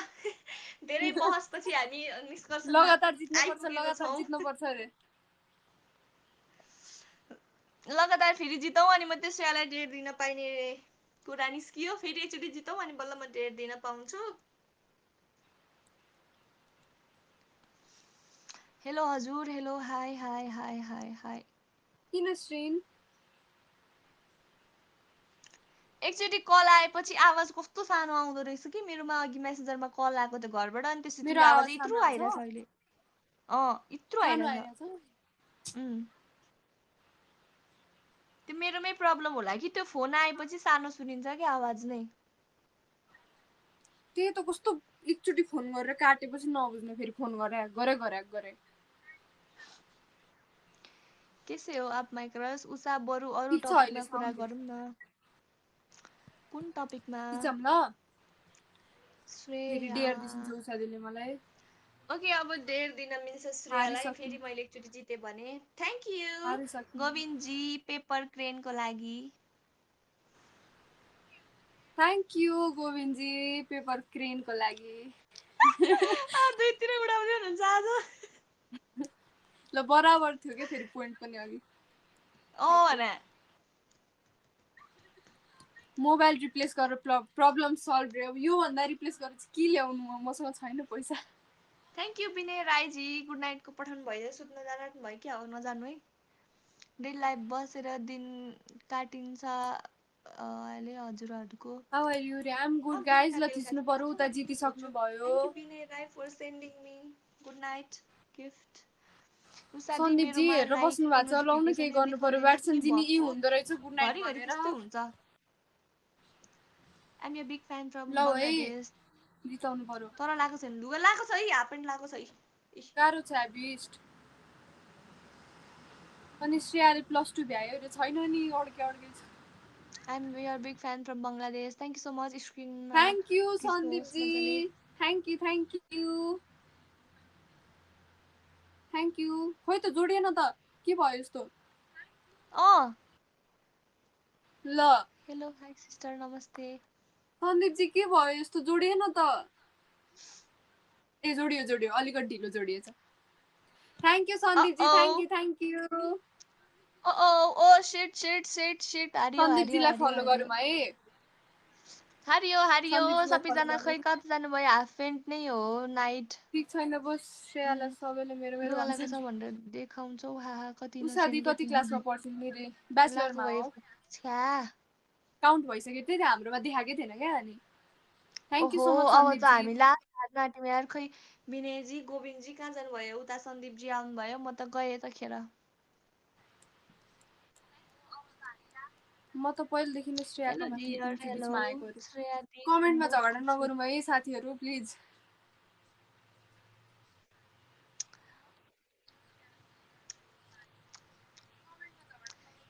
धेरै बहसपछि हामी निष्कर्षमा लगातार आइपुगेको छौँ जित्नुपर्छ अरे लगातार फेरि जितौँ अनि म त्यसैलाई डेढ दिन पाइने कुरा निस्कियो फेरि एकचोटि जितौँ अनि बल्ल म डेढ दिन पाउँछु हेलो हजुर hello hi high high high high किन श्रीन एकचोटि कल आएपछि आवाज कस्तो सानो आउँदो रहेछ कि मेरोमा अघि मेसेन्जरमा कल आएको थियो घरबाट अनि त्यसपछि मेरो तिम्रो आवाज सानो यत्रो आउँछ आइरहेछ अहिले यत्रो सानो आइरहेछ आइरहेछ त्यो मेरोमै प्रब्लम होला कि त्यो फोन आएपछि सानो सुनिन्छ कि आवाज नै त्यही त कस्तो एकचोटि फोन गरेर काटेपछि नबुझ्ने फेरि फोन गरे कैसे हो आप माई क्रस? उषा बरु अरू ठिक छ टपिकमा कुरा अहिलेसम्म गरौँ न। कुन टपिकमा? ठिक छ ल फेरि श्रेया। डेयर दिन्छ उषा दिदीले मलाई ओके, अब डेयर दिन मिल्छ श्रेयालाई। फेरि मैले एकचोटि जितेँ भने थ्याङ्क यू हारिसक्नु गोविन्दजी पेपर क्रेनको लागि। थ्याङ्क यू गोविन्दजी पेपर क्रेनको लागि। दुईतिर उडाउँदै हुनुहुन्छ आज। ल बराबर थियो क्या फेरि पोइन्ट पनि अघि भने मोबाइल रिप्लेस गरेर प्रब्लम सल्भ रे। अब योभन्दा रिप्लेस गरेर चाहिँ के ल्याउनु मसँग छैन पैसा। थ्याङ्क यू विनय राईजी गुड नाइटको पठाउनु भयो। सुत्न जानु भयो क्या हो? नजानु है। डेली लाइफ बसेर दिन काटिन्छ अहिले हजुरहरूको। हाउ आर यु रे? I'm good guys. ल थिच्नु पर्यो उता जितिसक्नु भयो। Thank you Vinay Rai for sending me good night gift. सन्दीपजी हेरेर बस्नु भएको छ। लाउनु केही गर्नु पर्यो। व्याटसनजी नि यी हुँदो रहेछ गुड नाइट घरिघरि भनेर। त्यस्तै हुन्छ। I'm a big fan from ल है बङ्गलादेश। जिताउनु पर्यो। तर लगाएको छैन, लुगा लगाएको छ है, हाफ प्यान्ट लगाएको छ है। गाह्रो छ बिस्ट। अनि श्रेयाले +2 भ्यायो रे। छैन नि अड्के छ। I'm your big fan from Bangladesh. Thank you so much. Screen. Thank you सन्दीपजी। Thank you thank you. खोइ त जोडिएन त के भयो यस्तो? ल हेलो हाई सिस्टर नमस्ते। सन्दीपजी के भयो यस्तो? जोडिएन त। ए जोडियो अलिकति ढिलो जोडिएछ। Thank you Sandeep ji thank you. Shit सन्दीपजीलाई follow गरौँ है। हारियो सबैजना। खै कति जानुभयो? हाफ प्यान्ट नै हो नाइट। ठिक छैन बस श्रेयालाई सबैले मेरो लगाएको छ भनेर देखाउँछौ। कति उषादी कति क्लासमा पढ्छन् मेरे? ब्याचलरमा हो। काउन्ट भइसक्यो त्यही त हाम्रोमा देखाएकै थिएन क्या। अनि थ्याङ्क यू सो मच अब त सन्दीपजी। हामी लास्ट नाट्यौँ यार। खै विनयजी गोविन्दजी कहाँ जानुभयो? उता सन्दीपजी आउनुभयो, म त गएँ त खेर। म त पहिलेदेखि नै श्रेयाको माथि बिचमा आएको। श्रेया कमेन्टमा झगडा नगरौँ है साथीहरू प्लिज।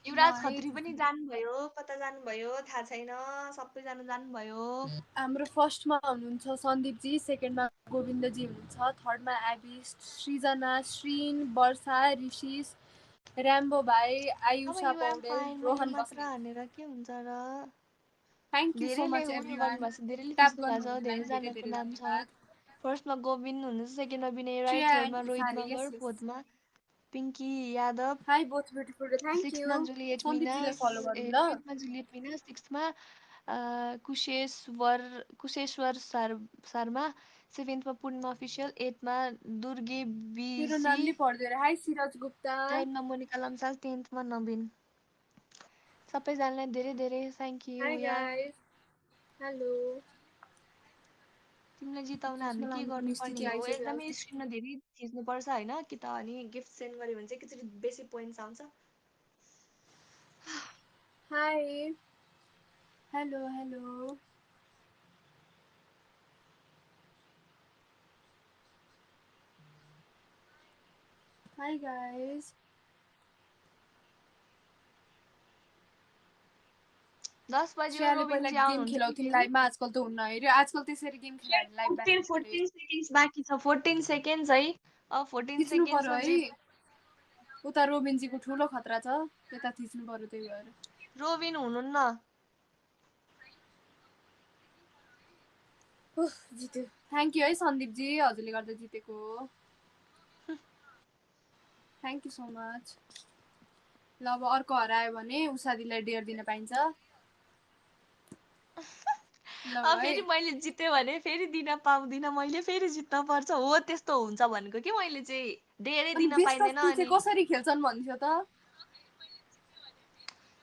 युवराज खत्री पनि जानुभयो। कता जानुभयो थाहा छैन। सबैजना जानुभयो। हाम्रो फर्स्टमा हुनुहुन्छ सन्दीपजी, सेकेन्डमा गोविन्दजी हुनुहुन्छ, थर्डमा एबिस्ट, सृजना, श्रीन, वर्षा, ऋषिस, र्याम्बो भाइ, आयुषा पौडेल, रोहन बस्नेत। हानेर के हुन्छ र? Thank you so much everyone. धेरैले ट्याप खिच्नु भएको छ। गर्नुहुनेलाई धेरै धेरैजनाको धेरै नाम छ। धन्यवाद। फर्स्टमा गोविन्द हुनुहुन्छ, सेकेन्डमा विनय राई, श्रेया थर्डमा and Rohit sorry, Magar, yes yes. फोर्थमा Pinky Yadav, hi both beautiful. Thank you. सिक्समा जुलियट मिना, सन्दीपजीलाई फलो गर्नु ल। फिफ्थमा जुलियट मिना, सिक्समा कुशेश्वर शर्मा, सेभेन्थमा पूर्णिमा अफिसियल, एटमा दुर्गे मेरो बिसी, नाम नि पढ्दै रे। हाई सिराज गुप्ता, नाइनमा मोनिका लम्साल, 10थमा नवीन। सबैजनालाई धेरै धेरै थ्याङ्क यू यार। हेलो। तिमीलाई जिताउन हामी के गर्नुपर्ने हो? एकदमै स्क्रिनमा धेरै थिच्नुपर्छ होइन? कि त अनि गिफ्ट सेन्ड गऱ्यो भने चाहिँ एकचोटि बेसी पोइन्ट्स आउँछ। Hi hello. Hi guys. 10 बजे श्रेयाले पहिला गेम खेलाउँथ्यौँ लाइभमा, आजकल त हुन्न है। आजकल त्यसरी गेम खेलायो लाइभ 14 सेकेन्ड्स बाँकी छ। 14 सेकेन्ड्स है। 14 सेकेन्ड्स है। उता रोबिनजीको ठुलो खतरा छ, त्यता थिच्नु पर्यो। त्यही भएर रोबिन हुनुहुन्न। जित्यो। थ्याङ्क यू है सन्दीपजी, हजुरले गर्दा जितेको। Thank you so much. ल अब अर्को हरायो भने उषादीलाई डेयर दिन पाइन्छ। फेरि मैले जित्यो भने फेरि दिन पाउँदिनँ मैले, फेरि जित्न पर्छ। हो त्यस्तो हुन्छ भनेको कि मैले चाहिँ डेरै दिन पाइँदैन। अनि कसरी खेल्छन् भन्थ्यो त?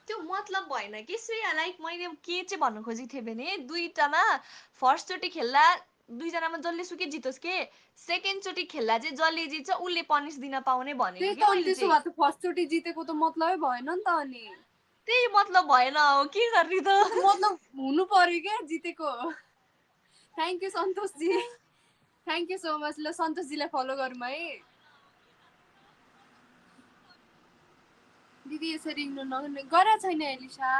त्यो मतलब भएन कि श्रेया। लाइक मैले के चाहिँ भन्न खोजेको थिएँ भने दुईटामा फर्स्टचोटि खेल्दा दुईजनामा जसले सुकै जितोस् के, सेकेन्डचोटि खेल्दा चाहिँ जसले जित्छ उसले पनिस दिन पाउने भनेको कि मैले चाहिँ। त्यसो भए त फर्स्टचोटि जितेको त मतलबै भएन नि त। अनि त्यही मतलब भएन हो के गर्ने त? मतलब हुनु पर्यो क्या जितेको। Thank you सन्तोषजी, thank you so much. ल सन्तोषजीलाई फलो गरौँ है। दिदी यसरी इग्नोर नगर्नु। गरेको छैन एलिसा,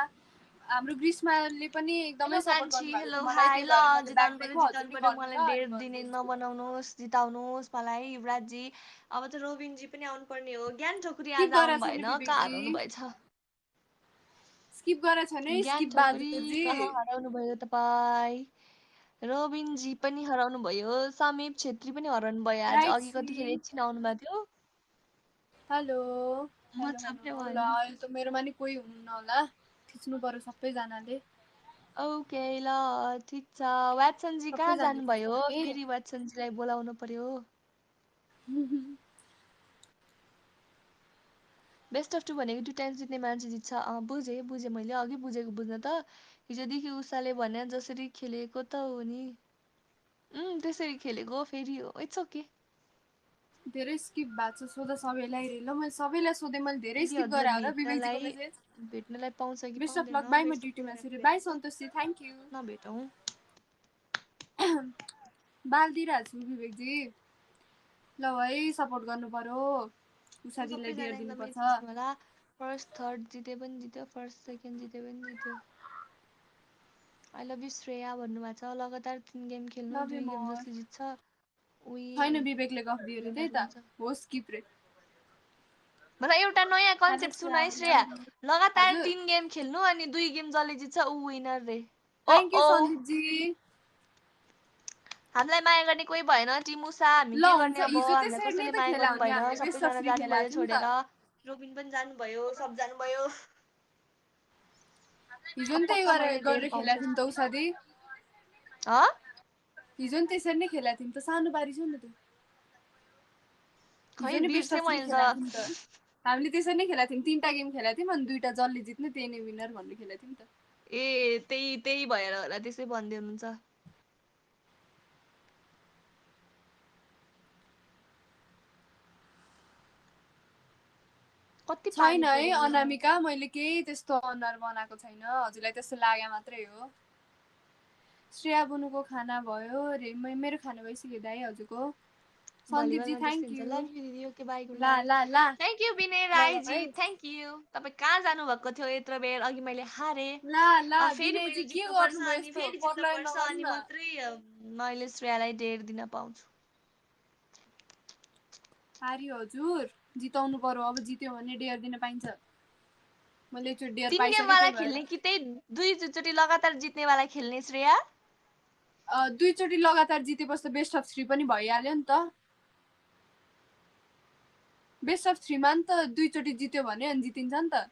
हाम्रो ग्रीष्माले पनि एकदमै सपोर्ट गर्नुभएको हेलो छ मलाई, हाई त्यही ल भएर मैले ब्याक जिताउनु दिएको। हजुरले पर्यो गर्नु मलाई ल, अनि डेढ म दिने दिन्छु। नबनाउनुहोस्, जिताउनुहोस् मलाई युवराजजी। अब त रोबिनजी पनि आउनु पर्ने हो। ज्ञान ठकुरी स्किप आज आउनु गरेको छैन भएन, कहाँ विवेकजी, हराउनु भएछ? स्किप गरेको छैन है, ज्ञान स्किप ठकुरी बहादुरजी। कहाँ हराउनु भयो तपाईँ? रोबिनजी पनि हराउनु भयो, समीप छेत्री पनि हराउनु भयो आज। राइट अघि कतिखेर सी, एकछिन आउनु भएको थियो, हेलो म हेलो छाप्ने हेलो। ल भएन। अहिले त मेरोमा नि कोही हुनुहुन्न होला, थिच्नु पर्यो सबैजनाले, ओके ल ठिक छ। वाटसनजी कहाँ सबैजनाले जानुभयो? थिच्नु के। फेरि वाटसनजीलाई बोलाउनु पर्यो। बेस्ट अफ 2 भनेको 2 टाइम्स जित्ने मान्छे जित्छ। बुझेँ मैले, अघि बुझेको बुझ्न त। हिजोदेखि उषाले भने जसरी खेलेको त हो नि। त्यसरी खेलेको फेरि हो, इट्स ओके। धेरै स्किप भएको छ, सोध सबैलाई रे। ल मैले सबैलाई सोधेँ, मैले धेरै यदि स्किप हजुरलाई गरेँ होला विवेकजीको मेसेज। भेट्नलाई पाउँछ कि बेस्ट अफ पाउँदैन? लक, बाई, म बेस्ट अफ ड्युटीमा छु रे। लक। By सन्तोषजी, thank you. नभेटौँ। बाल दिइरहेको छु विवेकजी। ल है सपोर्ट गर्नु पर्यो, उषा दिदीलाई सबैजना डेयर एकदमै दिनुपर्छ। जित्नु होला। फर्स्ट थर्ड जिते पनि जित्यो, फर्स्ट सेकेन्ड जिते पनि जित्यो। आई लभ यु श्रेया भन्नुभएको छ। लगातार 3 गेम खेल्नु, लभ यु 2 गेम मोर। जसले जित्छ छैन विवेकले गफ दियो रे, त्यही विनर त हुन्छ। हो स्किप रे। मलाई एउटा नयाँ हेलो कन्सेप्ट सुन है श्रेया। लगातार हजुर 3 गेम खेल्नु अनि 2 गेम जसले जित्छ ऊ विनर रे। थ्याङ्क यू ओ सन्दीपजी। हामीलाई माया गर्ने कोही भएन, टिम उषा। हामी ल के गर्ने हुन्छ, अब? हिजो हामीलाई त्यसरी नै कसैले त माया खेला गर्नु हो नि, भएन, हामीले बेस्ट अफ सबैजना 3 खेला जानुभयो थियौँ नि त। छोडेर। रोबिन पनि जानुभयो, सब जानुभयो। हिजो नि त्यही पक्का मैले डेढ गरेर खेला पाउँछु। थियौँ त उषा दी। हिजो नि त्यसरी नै खेला थियौँ त, सानो बारी छ नि त। खै हिजो नि बेस्ट बिर्सेँ अफ 3 मैले खेला त। थियौँ त। हामीले त्यसरी नै खेला थियौँ, 3टा गेम खेला थियौँ अनि 2टा जसले जित्ने त्यही नै विनर भनेर खेला थियौँ त। ए त्यही भएर होला त्यसै भन्दै हुनुहुन्छ। कति छैन पानी है परेको छ। अनामिका, मैले केही त्यस्तो अनुहार बनाएको छैन, हजुरलाई त्यस्तो लागे मात्रै हो। श्रेया बुनुको खाना भयो रे? मेरो खाना भइसक्यो दाइ हजुरको। सन्दीपजी भलिबलमा थ्याङ्क बिर्सिन्छ। यू। लभ यु दिदी, ओके बाई, गुड ला नाइट। ला ला थ्याङ्क यू विनय ल ल राईजी, है, थ्याङ्क यू। तपाईँ कहाँ जानुभएको थियो यत्रो बेर? अघि मैले हारेँ, ला ला फेरि विनयजी मैले के जित्नुपर्छ गर्नुभयो अनि यस्तो फेरि पटलाइ जित्नुपर्छ नगर्नु अनि न। मात्रै मैले श्रेयालाई डेढ दिन पाउँछु। हारी हजुर, जिताउनु पर्यो। अब जित्यो भने डेयर दिन पाइन्छ। मैले एकचोटि डेयर 3 पाइसकेँ, गेमवाला त्यही भएर खेल्ने कि त्यही 2 चोटि लगातार जित्नेवाला खेल्ने श्रेया? 2चोटि लगातार जितेपछि त बेस्ट अफ 3 पनि भइहाल्यो नि त। बेस्ट अफ 3मा नि त 2चोटि जित्यो भने अनि जितिन्छ नि त।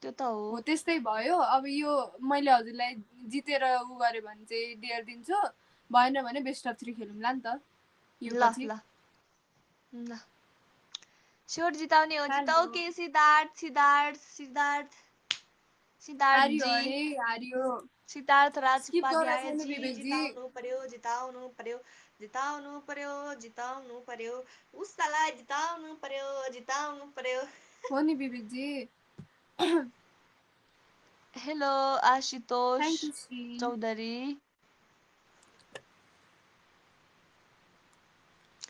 त्यो त हो। हो त्यस्तै भयो। अब यो मैले हजुरलाई जितेर उ गरेँ भने चाहिँ डेयर दिन्छु, भएन भने बेस्ट अफ 3 खेलौँला नि त यो ल पछि। ल ल स्योर जिताउने हो। जिताऊ हेलो के सिद्धार्थ सिद्धार्थ सिद्धार्थ हारियो सिद्धार्थजी, है, हारियो। सिद्धार्थ राज स्किप गरेको छैन उपाध्यायजी विवेकजी। जिताउनु पर्यो, जिताउनु पर्यो, जिताउनु पर्यो, जिताउनु पर्यो, उषालाई जिताउनु पर्यो, जिताउनु पर्यो। हो नि Vivekji. Hello Ashutosh thank you see. Chaudhary.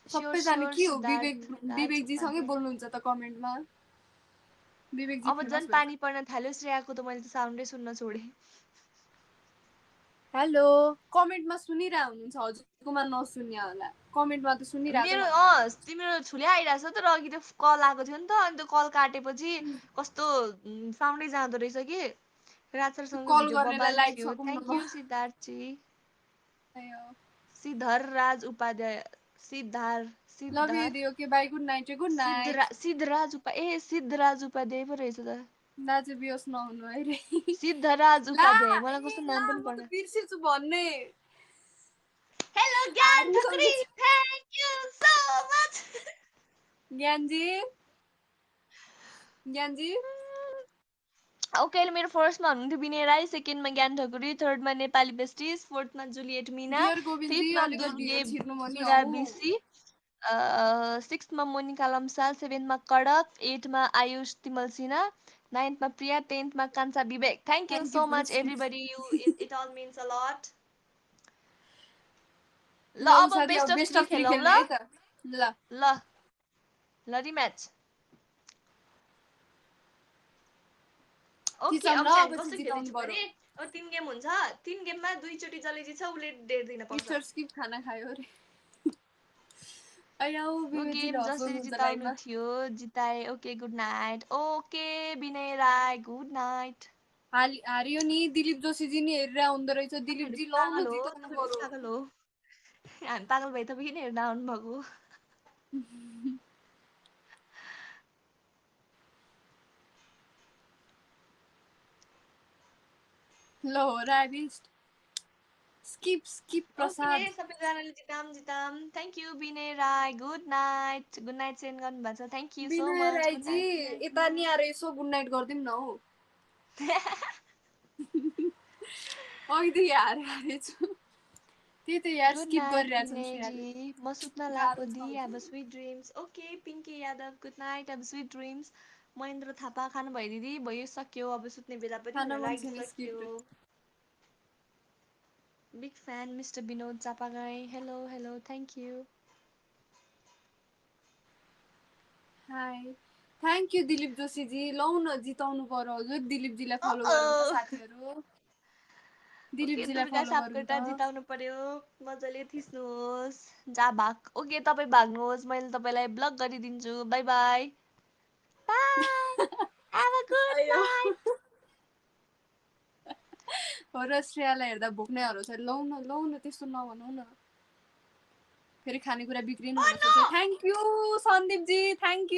Sure सबैजना स्योर के हो सिद्धार्थ राज विवेकजीसँगै उपाध्याय। बोल्नुहुन्छ त कमेन्टमा। विवेकजी अब फेमस झन् भइसक्यो। पानी पर्न थाल्यो श्रेयाको त मैले त साउन्डै सुन्न छोडेँ। हेलो कमेन्टमा सुनिरह हुनुहुन्छ, हजुरकोमा नसुन्या होला, कमेन्टमा त सुनिरहेको मेरो भन्नु भएको छ। तिम्रो छुले आइरहेछ तर अघि त्यो कल आएको थियो नि त, अनि त्यो कल काटेपछि कस्तो साउन्डै जाँदो रहेछ कि। राजसरसँगको कल भिडियो गर्नेलाई बबाल लाइक थियो। सकौँ न थ्याङ्क म। You सिद्धार्थजी। सिद्धर Raj Upadhyay, Sidhar love you Sidhar दियो के by, good night, good night. Siddharaj Upadhyay पो रहेछ त। दाजु बियोस नहुनु है रे। सिद्धराज ला उपाध्याय, मलाई कस्तो ला नाम पनि म त पढ्न। बिर्सेछु भन्ने। हेलो ज्ञान Thakuri, हारिसकेछु thank you so much. ज्ञानजी, ज्ञानजी okay मेरो फर्स्टमा हुनुहुन्थ्यो विनय राई, सेकेन्डमा ज्ञान ठकुरी, थर्डमा नेपाली बेस्टिज, फोर्थमा जुलियट मिना, डियर गोविन्दजी फिफ्थमा अलिकति ढिलो दुर्गे छिर्नु म नि बुढा औ। बिसी, सिक्स्थमा मोनिका लम्साल, सेभेनमा कडक, 8मा आयुष तिमल सिन्हा, 9थमा प्रिया, 10थमा कान्छा विवेक। Thank you so much Princy. Everybody, you it all means a lot. ल अब बेस्ट अफ 3 खेलौँ ल है त ल ल ल रिम्याच ओके अब चाहिँ हामी कस्तो खेल्दैछौँ भने अब 3 गेम हुन्छ 3 गेममा 2 चोटी जसले जित्छ उसले डेढ दिन पाउँछ टिचर स्किप खाना खायो रे आयाउ यो विवेकजीले गेम जसले हँसाउनुहुन्छ जिताउनु लाइभमा थियो जिताए okay good night okay Vinay Rai good night हारियो नि दिलीप जोशीजी नि हेरेर आउँदो रहेछ दिलीपजी लौ न जिताउनु पर्यो पागल हो हामी पागल भए तपाईँ किन हेर्न आउनु भएको ल हो राबिस्ट स्किप प्रसाद ओके सबैजनाले जिताम thank you Vinay Rai good night send गर्नुभएको छ thank you so Vinay much good Rai ji night यता नि आएर यसो गुड नाइट गरिदिउँ न हौ अघिदेखि हारे छु त्यही त यार गुड स्किप नाइट गरिरहेछ नि श्रेयाले विनयजी म सुत्न गाह्रो लागेको छ दि हजुर have sweet dreams okay Pinky Yadav good night have sweet dreams Mahendra Thapa खानु भयो दिदी भयो सक्यो अब सुत्ने बेला पनि खाना हुन मन छैन लागिसक्यो skip big fan mister Vinod Chapagain hello hello thank you high thank you Dilip Joshiji लौ न जिताउनु पर्यो हजुर दिलीपजीलाई फलो गरौँ त साथीहरू ओके दिलीपजीलाई दुर्गा फलो गरौँ सापकोटा त जिताउनु पर्यो मजाले थिच्नुहोस् जा भाग ओके तपाईँ भाग्नुहोस् मैले तपाईँलाई ब्लक गरिदिन्छु by by by have a good आयो नाइट हो र श्रेयालाई हेर्दा भोक नै हराउँछ लौ न त्यस्तो नभनौ न फेरि खानेकुरा बिग्रिनु हुन सक्छ thank you Sandeep ji thank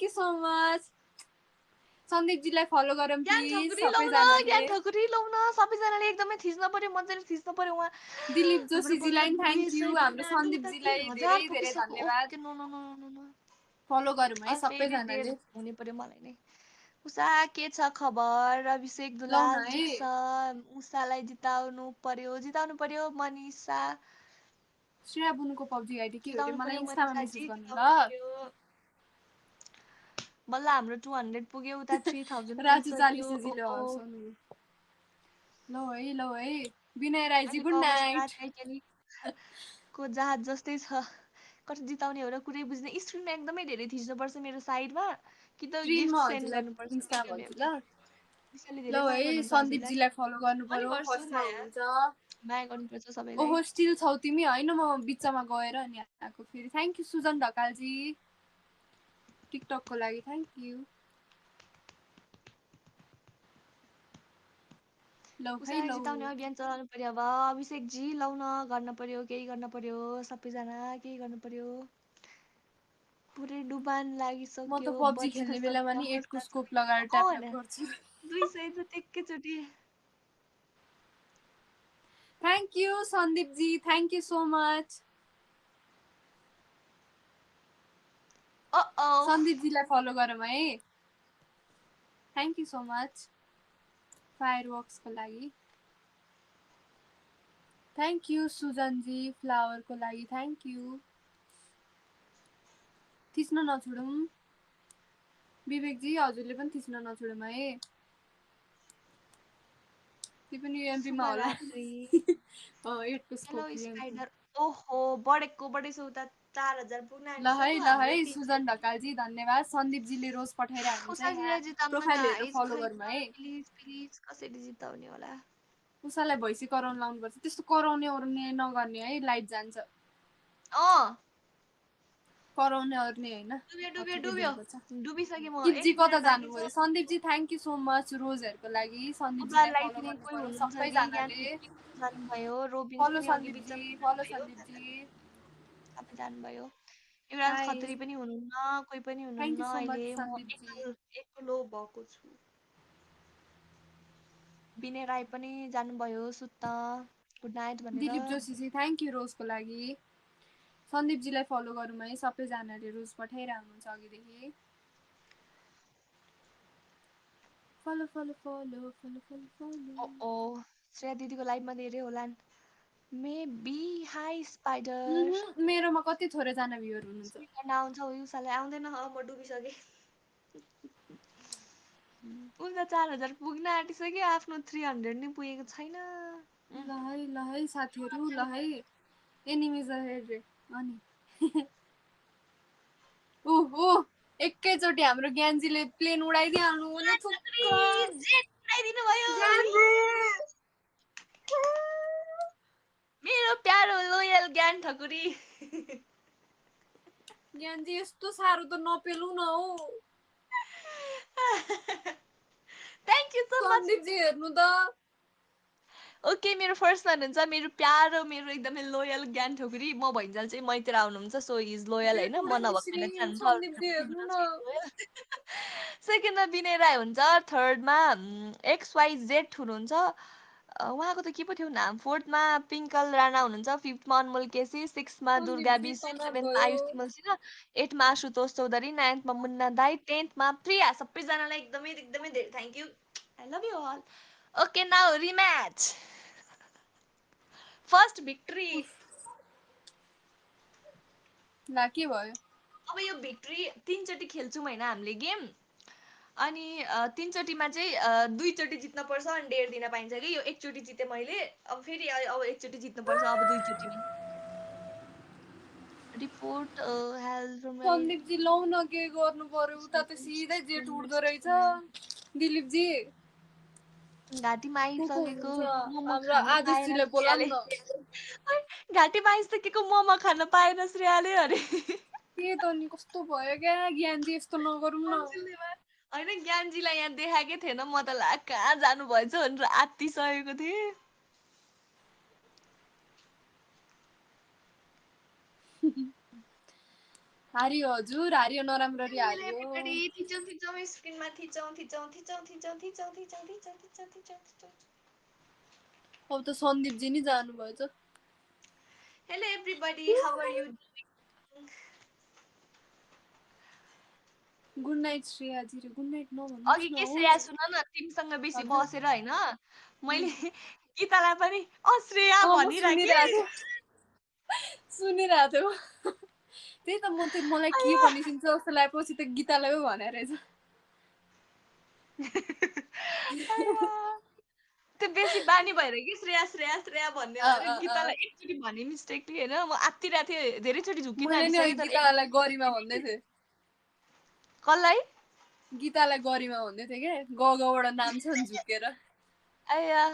you so much सन्दीपजीलाई फलो गरौँ ज्ञान प्लिज ठकुरी लौ न सबैजनाले ज्ञान ठकुरी लौ न सबैजनाले एकदमै थिच्न पर्यो मजाले थिच्न पर्यो उहाँ दिलीप हाम्रो जोशीजीलाई बल्ल थ्याङ्क यू हाम्रो नानी त सन्दीपजीलाई 3000 धेरै धेरै पुगिसक्यो धन्यवाद okay no no no no no follow गरौँ है फेरि सबैजनाले डेढ हुने पर्यो मलाई नै उषा के छ खबर अभिषेक लौ न दुलाल है ठिक छ उषालाई जिताउनु पर्यो मनिषा श्रेया बुनुको पब्जी आइडी के हो अरे जिताउनु मलाई पर्यो इन्स्टामा मेसेज मनिषाजी गर्नु जिताउनु ल पर्यो बल्ल हाम्रो 200 पुग्यो उता 3000 राजु पुगिसक्यो चालिसेजीले ओ हर्साउनु ल है विनय राईजी अहिलेको गुड अवस्था नाइट टाइटानिकको जहाज जस्तै छ कति जिताउने हो र कुरै बुझ्ने स्क्रिनमा एकदमै धेरै थिच्नुपर्छ मेरो साइडमा कि त गिफ्ट स्क्रिनमा सेन्ड हजुरलाई गर्नुपर्छ इन्स्टा भिडियोमा भन्छु एउटा ल विशालले ल धेरै माया है गर्नुहुन्छ हजुरलाई सन्दीपजीलाई फलो गर्नु पनि पर्यो गर्छु फर्स्टमा माया हुनुहुन्छ माया गर्नुपर्छ सबैलाई ओहो स्टिल छौ तिमी होइन म बिचमा गएर अनि आएको फेरि थ्याङ्क यू सुजन ढकालजी टिकटकको लागि थ्याङ्क यू लौ है उषालाई लौ जिताउने अभियान चलाउनु पर्यो अब अभिषेकजी लौ न गर्न पर्यो केही गर्न पर्यो सबैजना केही गर्नु पर्यो पुरै डुबान म त लागिसक्यो पब्जी बच्न खेल्ने बेलामा सक्ने नि 8 को अवस्था स्कोप छैन लगाएर ट्याप ट्याप गर्छु 200 त एकैचोटि thank you Sandeep ji thank you so much सन्दीपजीलाई फलो गरौँ है थ्याङ्क यू सो मच फायरवर्क्सको लागि थ्याङ्क यू सुजनजी फ्लावरको लागि थ्याङ्क यू थिच्न नछोडौँ विवेकजी हजुरले पनि थिच्न नछोडौँ है त्यो पनि युएमपीमा होला शुभरात्रि 8 को हेलो स्कोप युएमपी स्पाइडर ओहो बढेको बढेछ उता 4000 पुग्न ल आँटिसक्यो है हाम्रो सुजन 300 ढकालजी धन्यवाद सन्दीपजीले रोज पठाइरहनुहुन्छ यहाँ उषाजीलाई जिताउन प्रोफाइल हेरेर आइज फलो छैन गर्नु है प्लिज प्लिज कसरी जिताउने होला उषालाई भैँसी कराउनु लाउनुपर्छ त्यस्तो कराउने ओर्ने नगर्ने है लाइट जान्छ कराउने ओर्ने होइन डुब्यो डुब्यो कतिले डुब्यो दिनुपर्छ डुबिसकेँ म किपजी 1 कता मिनट बाँकी जानु छ पर्यो सन्दीपजी थ्याङ्क यू सो मच रोजहरूको लागि उता सन्दीपजीलाई फलो लाइटनिङ गर्नु कोही पर्यो हुनुहुन्छ कि ज्ञान सबैजनाले जानुभयो रोबिन्स फलो पनि अघि सन्दीपजी बिचमा फलो जानुभयो सन्दीपजी तपाईँ जानुभयो युवराज हाई खत्री पनि हुनुहुन्न कोही पनि थ्याङ्क यू हुनुहुन्न सो मच अहिले म सन्दीपजी एक्लो भएको छु विनय राई पनि जानुभयो सुत्न गुड नाइट भनेर दिलीप जोशीजी थ्याङ्क यू रोजको लागि सन्दीपजीलाई फलो गरौँ है सबैजनाले रोज पठाइरहनुहुन्छ अघिदेखि follow follow follow follow follow follow ओ श्रेया दिदीको लाइभमा धेरै होलान् मेबी हाई स्पाइडर मेरोमा कति थोरैजना भ्युर हुनुहुन्छ स्विट गर्न आउँछ उषालाई आउँदैन म डुबिसकेँ उता 4000 पुग्न आँटिसक्यो आफ्नो 300 नै पुगेको छैन ल है साथीहरू ल है एनिमिज अहेड रे अनि ओहो एकैचोटि हाम्रो ज्ञानजीले प्लेन उडाइदिइहाल्नु हो ल थुक्क आइदिनु भयो ज्ञानजी मेरो प्यारो लोयल ज्ञान ठकुरी ज्ञानजी यस्तो साह्रो त नपेलु न हौ थ्याङ्क यू सो मच सन्दीपजी हेर्नु त ओके मेरो फर्स्ट हुनुहुन्छ मेरो प्यारो मेरो एकदमै लोयल ज्ञान ठकुरी म भइन्जाल चाहिँ मैतिर आउनुहुन्छ सो इज लोयल जेठ होइन म उडाउने नभएको बेला श्री सन्दीपजी हेर्नु न जान्छ सेकेन्डमा विनय राई हुन्छ थर्डमा XYZ हुनुहुन्छ उहाँको त के पो थियो नाम फोर्थमा पिङ्कल राणा हुनुहुन्छ फिफ्थमा अनमोल केसी सिक्समा दुर्गा सन्दीपजी बिसी तनाव सेभेन्थमा भयो आयुष तिमल सिंह एटमा आशुतोष चौधरी नाइन्थमा मुन्ना दाई टेन्थमा प्रिया सबैजनालाई एकदमै एकदमै धेरै thank you I love you all okay now rematch first victory ला के भयो अब यो भिक्ट्री 3 चोटि खेल्छौँ होइन हामीले गेम अनि 3 चोटिमा चाहिँ 2 चोटि जित्न पर्छ अनि 1.5 दिन पाइन्छ कि यो एकचोटि जिते मैले अब फेरि अब एकचोटि जित्नु पर्छ अब 2 चोटिमा रिपोर्ट हेल्थ फ्रम सन्दीपजी लौ न के गर्नु पर्यो उता त सिधै जेठ उड्दो रहेछ दिलीपजी घाँटीमा को आइसकेको हुनुहुन्छ मोमो हाम्रो खान पाएन आदेशजीलाई बोलाउनु श्रेयाले न घाँटीमा आइसकेको मोमो खान पाएन श्रेयाले अरे के त नि कस्तो भयो क्या ज्ञानजी यस्तो नगरौँ न होइन ज्ञानजीलाई यहाँ देखाएकै थिएन म त ला कहाँ जानुभएछ भनेर आत्तिसकेको थिएँ हारियो हजुर हारियो नराम्ररी हारियो थिचौँ थिचौँ स्क्रिनमा थिचौँ थिचौँ थिचौँ थिचौँ थिचौँ थिचौँ थिचौँ थिचौँ थिचौँ थिचौँ अब त सन्दीपजी नि जानुभएछ hello everybody how are you good night Shreya ji रे गुड नाइट नभन्नुहोस् अघि न के हो श्रेया सुन न तिमीसँग बेसी हजुर बसेर होइन मैले गीतालाई पनि श्रेया म भनिराखेँ सुनिरहेको थियो त्यही त मलाई के भनिसिन्छ जस्तो लागेपछि त गीतालाई पो भने रहेछ त्यो बेसी बानी भएर कि श्रेया श्रेया श्रेया भन्ने भएर गीतालाई एकचोटि भने मिस्टेकली होइन म आत्तिरहेको थिएँ धेरैचोटि झुक्किन मैले नि आँटिसकेँ तर गीतालाई गरिमा भन्दै थिएँ कसलाई गीतालाई गरिमा भन्दै थिएँ के गबाट नाम छ नि झुकेर आया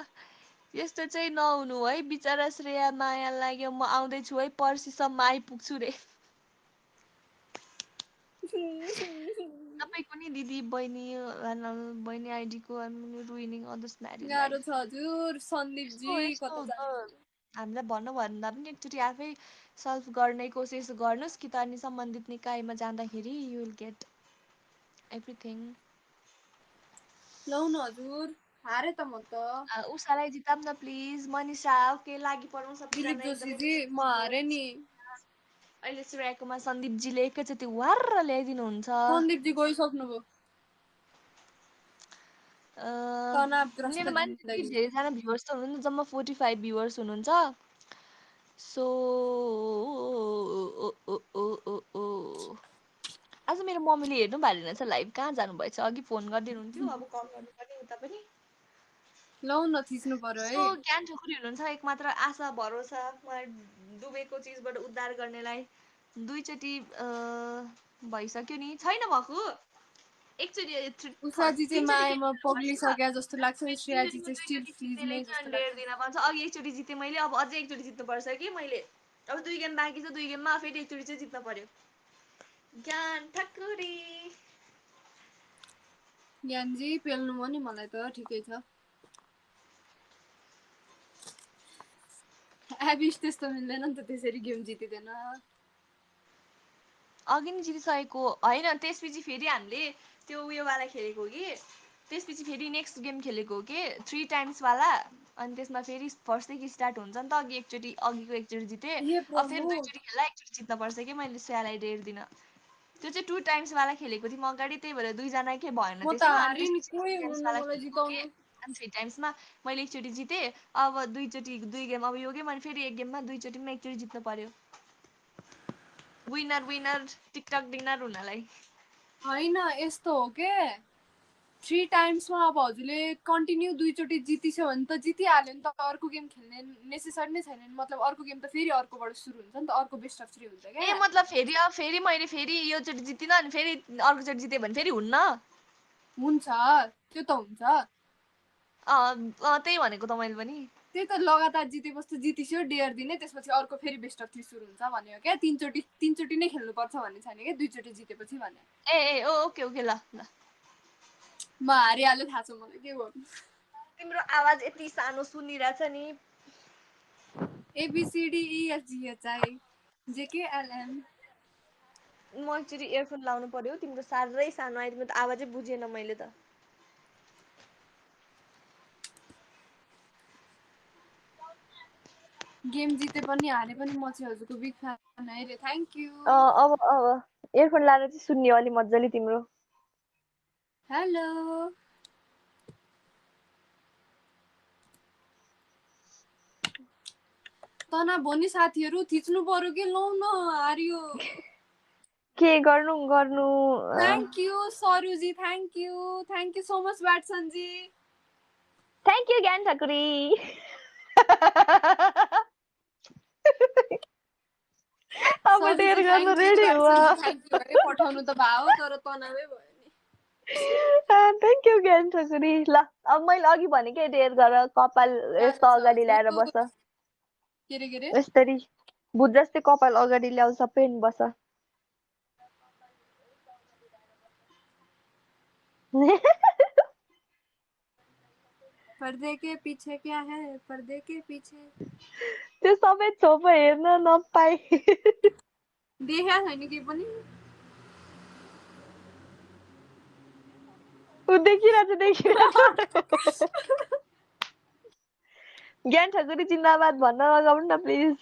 यस्तो चाहिँ नहुनु है बिचरा श्रेया माया लाग्यो म आउँदैछु है पर्सिसम्म आइपुग्छु रे तपाईँको नि दिदी बहिनी बहिनी आइडीको रुइनिङ अदर्स म्यारिड गाह्रो लाइफ छ हजुर सन्दीपजी कता जानु हामीलाई भन्नुभन्दा पनि एकचोटि आफै सल्भ गर्ने कोसिस गर्नुहोस् कि त अनि सम्बन्धित निकायमा जाँदाखेरि यु विल गेट एभ्रिथिङ लौ न हजुर हारे त म त उषालाई जिताम न प्लिज मनिषा ओके लागि परौँ दिलीप सबैजना एकदमै जोशीजी म हारे नि अहिले श्रेयाकोमा सन्दीपजीले एकैचोटि वार्र ल्याइदिनुहुन्छ सन्दीपजी गइसक्नुभयो तनावग्रस्त मेरोमा नि त्यति जिन्दगी धेरैजना भ्युवर्स त हुनुहुन्छ जम्मा 45 भ्युवर्स हुनुहुन्छ सो आज मेरो मम्मीले हेर्नु भएको रहेछ लाइभ कहाँ जानुभएछ अघि फोन गरिदिनुहुन्थ्यो अब कल गर्नुपर्ने उता पनि लौ न थिच्नु पर्यो है सो ज्ञान ठकुरी हुनुहुन्छ एकमात्र आशा भरोसा मलाई डुबेको चिजबाट उद्धार गर्नेलाई 2 चोटि भइसक्यो नि छैन भएको एकचोटि उषाजी चाहिँ 3 चोटि मायामा पग्लिसक्यो जस्तो लाग्छ श्रेयाजी चाहिँ स्टिल फ्रिज नै जस्तो लाग्छ अघि एकचोटि जितेँ मैले अब अझै एकचोटि जित्नुपर्छ कि मैले अब 2 गेम बाँकी छ 2 गेममा फेरि एकचोटि चाहिँ जित्न पर्यो ज्ञान ठकुरी ज्ञानजी पेल्नु भयो नि मलाई त ठिकै छ एबिस त्यस्तो मिल्दैन नि त त्यसरी गेम जितिँदैन अघि नि जितिसकेको होइन त्यसपछि फेरि हामीले त्यो उयोवाला खेलेको कि त्यसपछि फेरि नेक्स्ट गेम खेलेको हो कि 3 टाइम्सवाला अनि त्यसमा फेरि फर्स्टदेखि स्टार्ट हुन्छ नि त अघि एकचोटि जितेँ हे अब फेरि प्रभु 2 चोटि खेल्दा एकचोटि जित्नुपर्छ कि मैले श्रेयालाई 1.5 दिन त्यो चाहिँ 2 टाइम्सवाला खेलेको थियौँ अगाडि त्यही भएर 2 जनाकै भएन म त त्यसमा अनि हारेँ नि त्यसपछि कोही 3 हुनुहुन्न टाइम्सवाला मलाई खेलेको के जिताउनु अनि 3 टाइम्समा मैले एकचोटि जितेँ अब 2 चोटि 2 गेम अब यो गेम अनि फेरि एक गेममा 2 चोटिमा एकचोटि जित्नु पर्यो विनर टिकटक डिनर हुनलाई होइन यस्तो हो के 3 टाइम्समा अब हजुरले कन्टिन्यू 2 चोटि जितिसो भने त जितिहाल्यो नि त अर्को गेम खेल्ने नेसेसरी नै छैन नि मतलब अर्को गेम त फेरि अर्कोबाट सुरु हुन्छ नि त अर्को बेस्ट अफ 3 हुन्छ ए क्या मतलब फेरि मैले फेरि यो चोटि जितिन अनि फेरि अर्को चोटि जिते भने फेरि हुन्न हुन्छ त्यो त हुन्छ त्यही भनेको त मैले पनि त्यही त लगातार जितेपछि त जितिस्यो डेयर दिने त्यसपछि अर्को फेरि बेस्ट अफ 3 सुरु हुन्छ भन्यो क्या 3 चोटि नै खेल्नुपर्छ भन्ने छैन क्या 2 चोटि जितेपछि भने ए ओके ओके ल ल म हारिहाल्यो थाहा छ मलाई के गर्नु तिम्रो आवाज यति सानो सुनिरहेछ नि ABCDEFGHI JKLM म एकचोटि इयरफोन लाउनु पर्यो तिम्रो साह्रै सानो आयो तिम्रो त आवाजै बुझेन मैले त गेम जिते पनि हारे पनि म चाहिँ हजुरको बिग फ्यान है रे थ्याङ्क यू अब इयरफोन लाएर चाहिँ सुन्ने अलि मजाले तिम्रो हेलो तना भोनी साथीहरू थिच्नु पर्यो कि लौ न हारियो के गर्नु गर्नु thank you सरुजी thank you so much Watson ji thank you Gyan Thakuri अब डेयर गर्न रेडी हुआ थ्याङ्क यू अरे पठाउनु त भाउ तर तनावै भयो नि थ्याङ्क यू ज्ञान ठकुरी ल अब मैले अघि भने के डेयर गर कपाल यस्तो अगाडि ल्याएर बस के रे यस्तरी भुत जस्तै कपाल अगाडि ल्याउ सबै बस पर्दे के पीछे क्या है पर्दे के पीछे त्यो सबै छोपो हेर्न नपाए देखा छैन के पनि ऊ देखिरहेछ ज्ञान ठकुरी जिन्दाबाद भन्न लगाउनु न प्लिज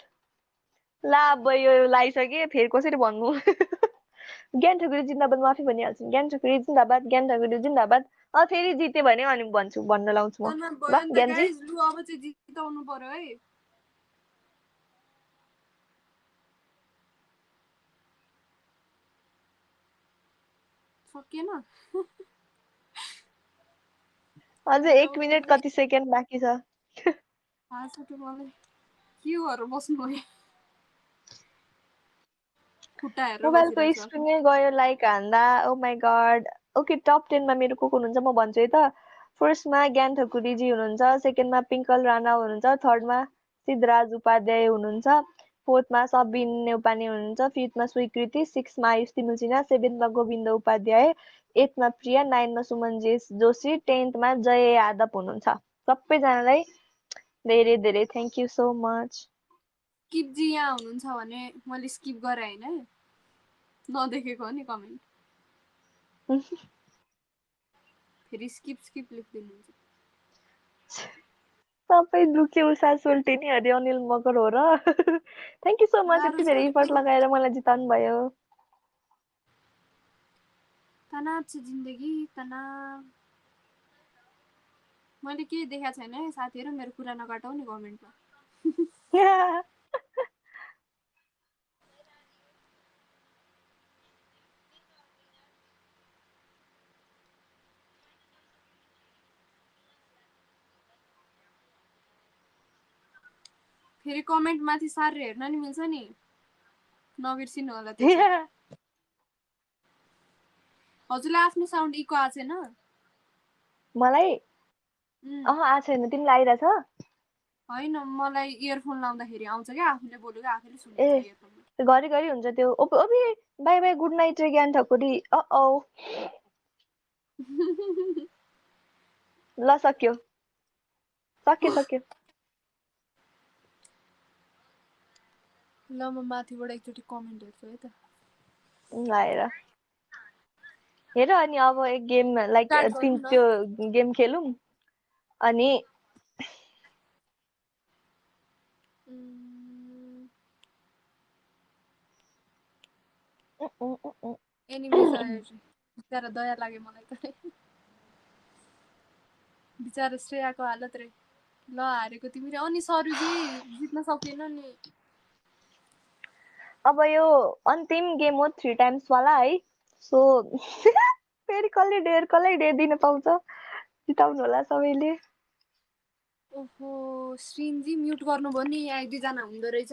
ला अब यो लाइसके फेरि कसरी भन्नु ज्ञान ठकुरी जिन्दाबाद माफी भनिहाल्छु ज्ञान ठकुरी जिन्दाबाद ज्ञान ठकुरी जिन्दाबाद फेरि जिते भने अनि भन्छु भन्न लाउँछु म ल ज्ञानजी लु अब चाहिँ जिताउनु पर्यो है सकिएन अझै 1 मिनेट कति सेकेन्ड बाँकी छ थाहा छ त्यो मलाई के गरेर बस्नु भयो खुट्टा हेरेर मोबाइलको बसिरहेको छु स्क्रिनै गयो लाइक हान्दा ओ माई गड ओके टप 10 मा मेरो को हुनुहुन्छ म भन्छु है त फर्स्टमा ज्ञान ठकुरीजी हुनुहुन्छ सेकेन्डमा पिङ्कल राणा हुनुहुन्छ थर्डमा सिद्धराज उपाध्याय हुनुहुन्छ फोर्थमा सबिन नेउपाने हुनुहुन्छ फिफ्थमा स्वीकृति सिक्समा आयुष तिमुल्सिना सेभेन्थमा गोविन्द उपाध्याय एथमा प्रिया नाइनमा सुमन जोशी 10th मा जय यादव हुनुहुन्छ सबैजनालाई धेरै धेरै थ्याङ्क यू सो मच स्किपजी यहाँ हुनुहुन्छ भने मैले स्किप गरेँ होइन नदेखेको हो नि कमेन्ट फेरि स्किप लेखिदिनुहुन्छ सबै दुखे उषा सोल्टिनी हरे अनिल मगर हो र थ्याङ्क यू सो मच यति धेरै इफर्ट लगाएर मलाई जिताउनु भयो तनाव छ जिन्दगी तनाव मैले केही देखाएको छैन है साथीहरू मेरो कुरा नकाटौ नि कमेन्टमा फेरि कमेन्ट माथि सारेर हेर्न नि मिल्छ नि नबिर्सिनु होला त्यो हजुरलाई आफ्नो साउन्ड इको आएको छैन मलाई आएको छैन तिमीलाई आइरहेछ होइन मलाई इयरफोन लाउँदाखेरि आउँछ क्या आफूले बोलेको आफैले सुन्नुहुन्छ इयरफोनमा घरि हुन्छ त्यो ओबे बाई बाई गुड नाइट रे ज्ञान ठकुरी ल सक्यो ल म माथिबाट एकचोटि कमेन्ट हेर्छु है त ल हेर अनि अब एक गेम लाइक त्यो गेम खेलौँ अनि एनिमिज बिचारा दया लाग्यो मलाई त बिचारा श्रेयाको हालत रे ल हारेको तिमीले अनि सरुजी जित्न सकेन नि अब यो अन्तिम गेम हो 3 टाइम्स वाला है सो फेरि कसलाई डेयर दिन पाउँछ जिताउनु होला सबैले ओहो श्रीनजी म्युट गर्नुभयो नि यहाँ 1-2 जना हुँदो रहेछ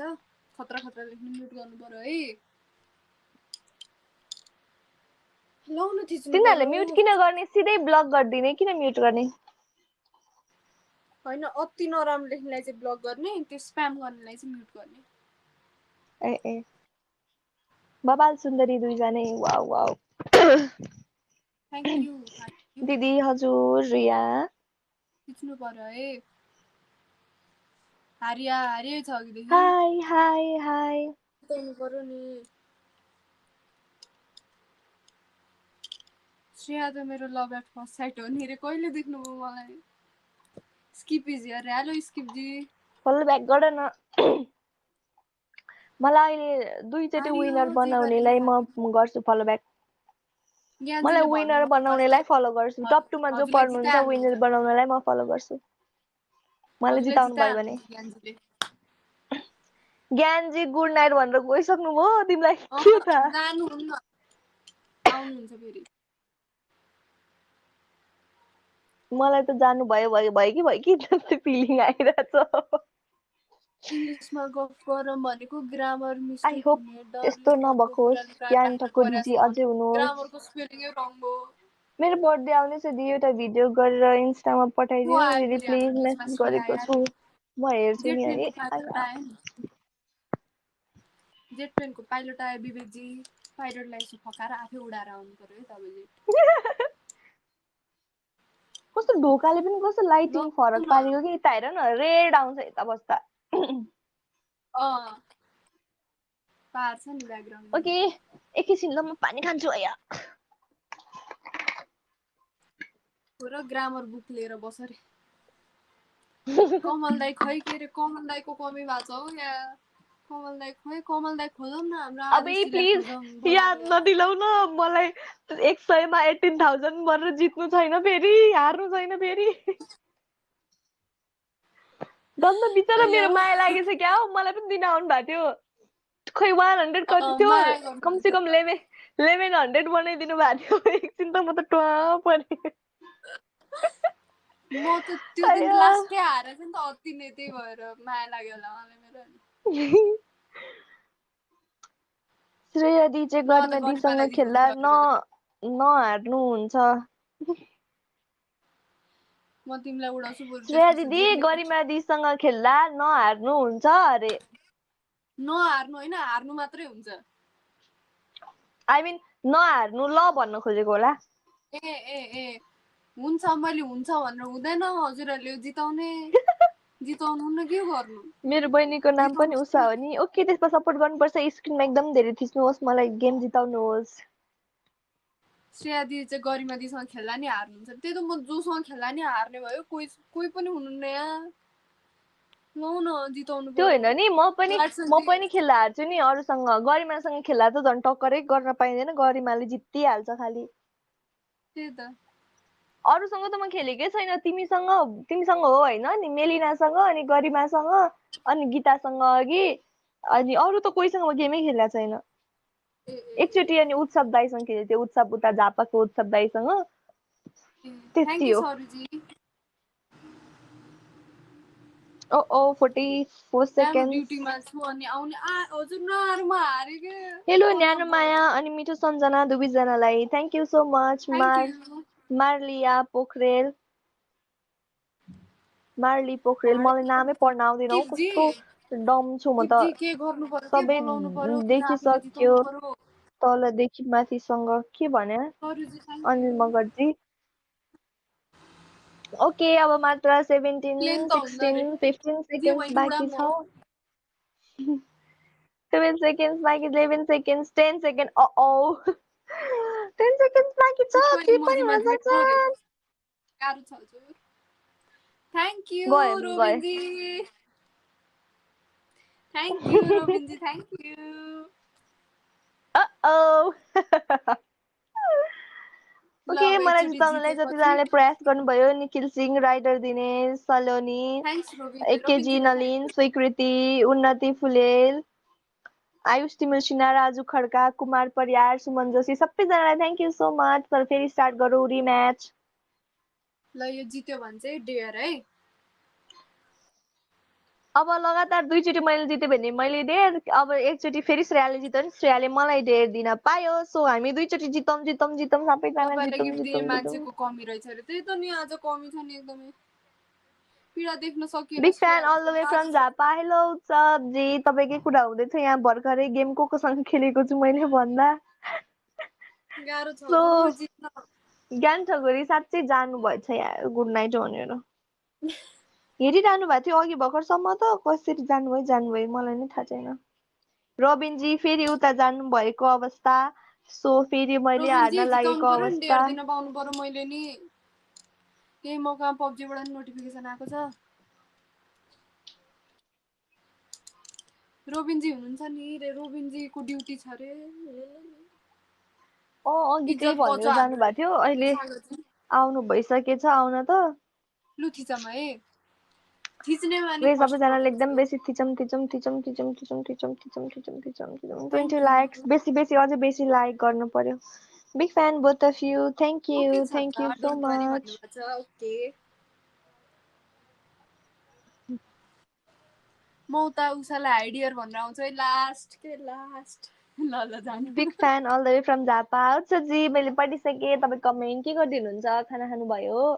खतरा खतरा लेख्नु म्युट गर्नु पर्यो है लाउन थिच्नु तिनीहरूले पर्यो म्युट किन गर्ने सिधै ब्लक गरिदिने किन म्युट गर्ने हैन अति नराम्रो लेख्नेलाई चाहिँ ब्लक गर्ने त्यो स्प्याम गर्नेलाई चाहिँ म्युट गर्ने ए बबाल सुन्दरी दुईजना वाउ वाउ थ्यांक यू दिदी हजुर रिया थिच्नु पर्यो है हारिया छ अघिदेखि हाई हाई हाई जिताउनु पर्यो नि श्रेया त मेरो लभ एट फर्स्ट साइट हो नि रे कहिले देख्नुभयो मलाई skip is here hello skip ji follow back गर न मलाई अहिले दुईचोटि विनर बनाउनेलाई म गर्छु फलो ब्याक मलाई विनर बनाउनेलाई फलो गर्छु टप 2 मा जो पर्नुहुन्छ विनर बनाउनलाई म फलो गर्छु मलाई जिताउनु भयो भने ज्ञानजी गुड नाइट भनेर गइसक्नु भयो तिमीलाई के थाहा जानुहुन्न आउनुहुन्छ फेरि मलाई त जानु भयो कि जस्तो फिलिङ आइरहेछ इंग्लिशमा गफ गरौँ भनेको ग्रामर मिस्टेक हुने त्यस्तो नभकोस् ज्ञान ठकुरीजी अझै हुनुहोस् ग्रामरको स्पेलिङै रङ हो मेरो बर्थडे आउँदैछ दिदी एउटा भिडियो गरेर इन्स्टामा पठाइदिनु दिदी प्लिज मेसेज गरेको छु म हेर्छु नि अनि जेट प्लेनको पाइलट आयो विवेकजी पाइलटलाई यसो फकाएर आफै उडाएर आउनु पर्यो है तपाईले कस्तो ढोकाले पनि कस्तो लाइटिङ फरक पारेको कि यता हेर न रेड आउँछ यता बस्दा पार्छ नि ब्याकग्राउन्ड ओके एकैछिन ल म पानी खान्छु आया पुरा ग्रामर बुक लिएर बस रे कमल दाइ खै के रे कमल दाइको कमी भएको छ हो यहाँ कमल दाइ खोलौँ न हाम्रो अबे प्लिज याद नदिलाउ न मलाई 100 मा 18000 गरेर जित्नु छैन फेरि हार्नु छैन फेरि दन्द बिचरा मेरो माया लागेछ क्या हो मलाई पनि दिन आउनु भएको थियो खै 100 कति थियो कम से कम 1100 बनाइदिनु भएको थियो एकछिन त म त टुवा परे म त त्यो दिन लास्टै हारेर नि त अति नै त्यही भएर माया लाग्यो होला मलाई मेरो श्रेया दी चाहिँ गरिमा दीसँग खेल्दा नहार्नु हुन्छ म तिमीलाई उडाउँछु श्रेया दिदी गरिमा दीसँग खेल्दा नहार्नु हुन्छ अरे नहार्नु हैन हार्नु मात्रै हुन्छ आई मिन नहार्नु ल भन्न खोजेको होला ए हुन्छ मैले हुन्छ भनेर हुँदैन हजुरहरुले जिताउने जिताउनु न के गर्नु मेरो बहिनीको नाम पनि उषा हो नि ओके त्यसमा सपोर्ट गर्नुपर्छ स्क्रिनमा एकदम धेरै थिच्नुहोस् मलाई गेम जिताउनुहोस् श्रेया दिदी चाहिँ गरिमा दीसँग खेल्दा नि हार्नुहुन्छ त्यही त म जोसँग खेल्दा नि हार्ने भयो कोही पनि हुनुहुन्न यहाँ लौ न जिताउनु त्यो हैन नि म पनि खेल्दा हार्छु नि अरूसँग गरिमासँग खेल्दा त झन् टक्करै गर्न पाइँदैन गरिमाले जित्तिहाल्छ खाली त्यही त अरूसँग त म खेलेकै छैन तिमीसँग हो हैन नि मेलिनासँग अनि गरिमासँग अनि गीतासँग अघि अनि अरू त कोहीसँग म गेमै खेलेको छैन एकचोटि अनि उत्सव दाइसँग खेलेको थिएँ उत्सव उता झापाको उत्सव दाइसँग त्यति हो ओ 44 सेकेन्ड ड्युटीमा छु अनि आउने हजुर नहार म हारे के हेलो न्यानो माया अनि मिठो सम्झना दुवैजनालाई thank you so much Marliya Pokharel Marli Pokharel मलाई नामै पढ्न आउँदैन हौ कस्तो डम छु म त सबै देखिसक्यो तलदेखि माथिसँग के भने अनिल मगरजी ओके अब मात्र 17 16 15 सेकेन्ड्स बाँकी छ 7 seconds बाँकी 11 seconds 10 seconds 10 seconds बाँकी छ के पनि हुन सक्छ गाह्रो छ हजुर thank you Robin ji thank you Robin ji thank you okay मलाई जिताउनलाई जतिजनाले प्रयास गर्नुभयो निखिल सिंह राइडर दिनेश सलोनी एकेजी नलिन स्वीकृति उन्नति फुलेल आयुष तिमिल सिन्हा, राजु खड्का, कुमार परियार, सुमन जोशी सबैजनालाई थ्याङ्क यू सो मच। तर फेरि स्टार्ट गरौँ रिम्याच। ल यो जित्यो भने चाहिँ डेयर है। अब लगातार 2 चोटि मैले जितेँ भने मैले डेयर, अब एकचोटि फेरि श्रेयाले जित्यो भने श्रेयाले मलाई डेयर दिन पायो। सो हामी 2 चोटि जितौँ सबैजना जितौँ। मान्छेको कमी रहेछ अरे। त्यही त नि आज कमी छ नि एकदमै। पीडा देख्न सकिएन। Big fan all the way from Jhapa. Hello Utsav ji, तपाईँकै कुरा हुँदैछ यहाँ भर्खरै गेम कोसँग खेलेको छु मैले भन्दा। गाह्रो छ जित्न। ज्ञान ठगोरी साँच्चै जानुभएछ यार, गुड नाइट भनेर हेरिरहनु भएको थियो अघि भर्खरसम्म त। कसरी जानुभयो मलाई नै थाहा छैन। रबिनजी फेरि उता जानुभएको अवस्था। सो फेरि मैले हार्न लागेको अवस्था। दिन पाउनु पर्यो मैले नि। केही मौका पब्जीबाट नोटिफिकेसन आएको छ। रोबिनजी हुनुहुन्छ नि रे, रोबिनजीको ड्युटी छ रे। अघि त्यही भनेर जानुभएको थियो, अहिले आउनु भइसकेछ आउन त। लु थिचम है। थिच्ने माने सबैजनाले एकदम बेसी थिचम 20 लाइक्स बेसी अझै बेसी लाइक गर्नु पर्यो। Big fan both of you. Thank you so much. Okay म उता उषालाई हाइडियर भनेर आउँछु है लास्ट ल जानु। Big fan all the way from Jhapa. जी मैले पढिसकेँ। तपाईँ कमेन्ट के गरिदिनुहुन्छ? खाना खानुभयो?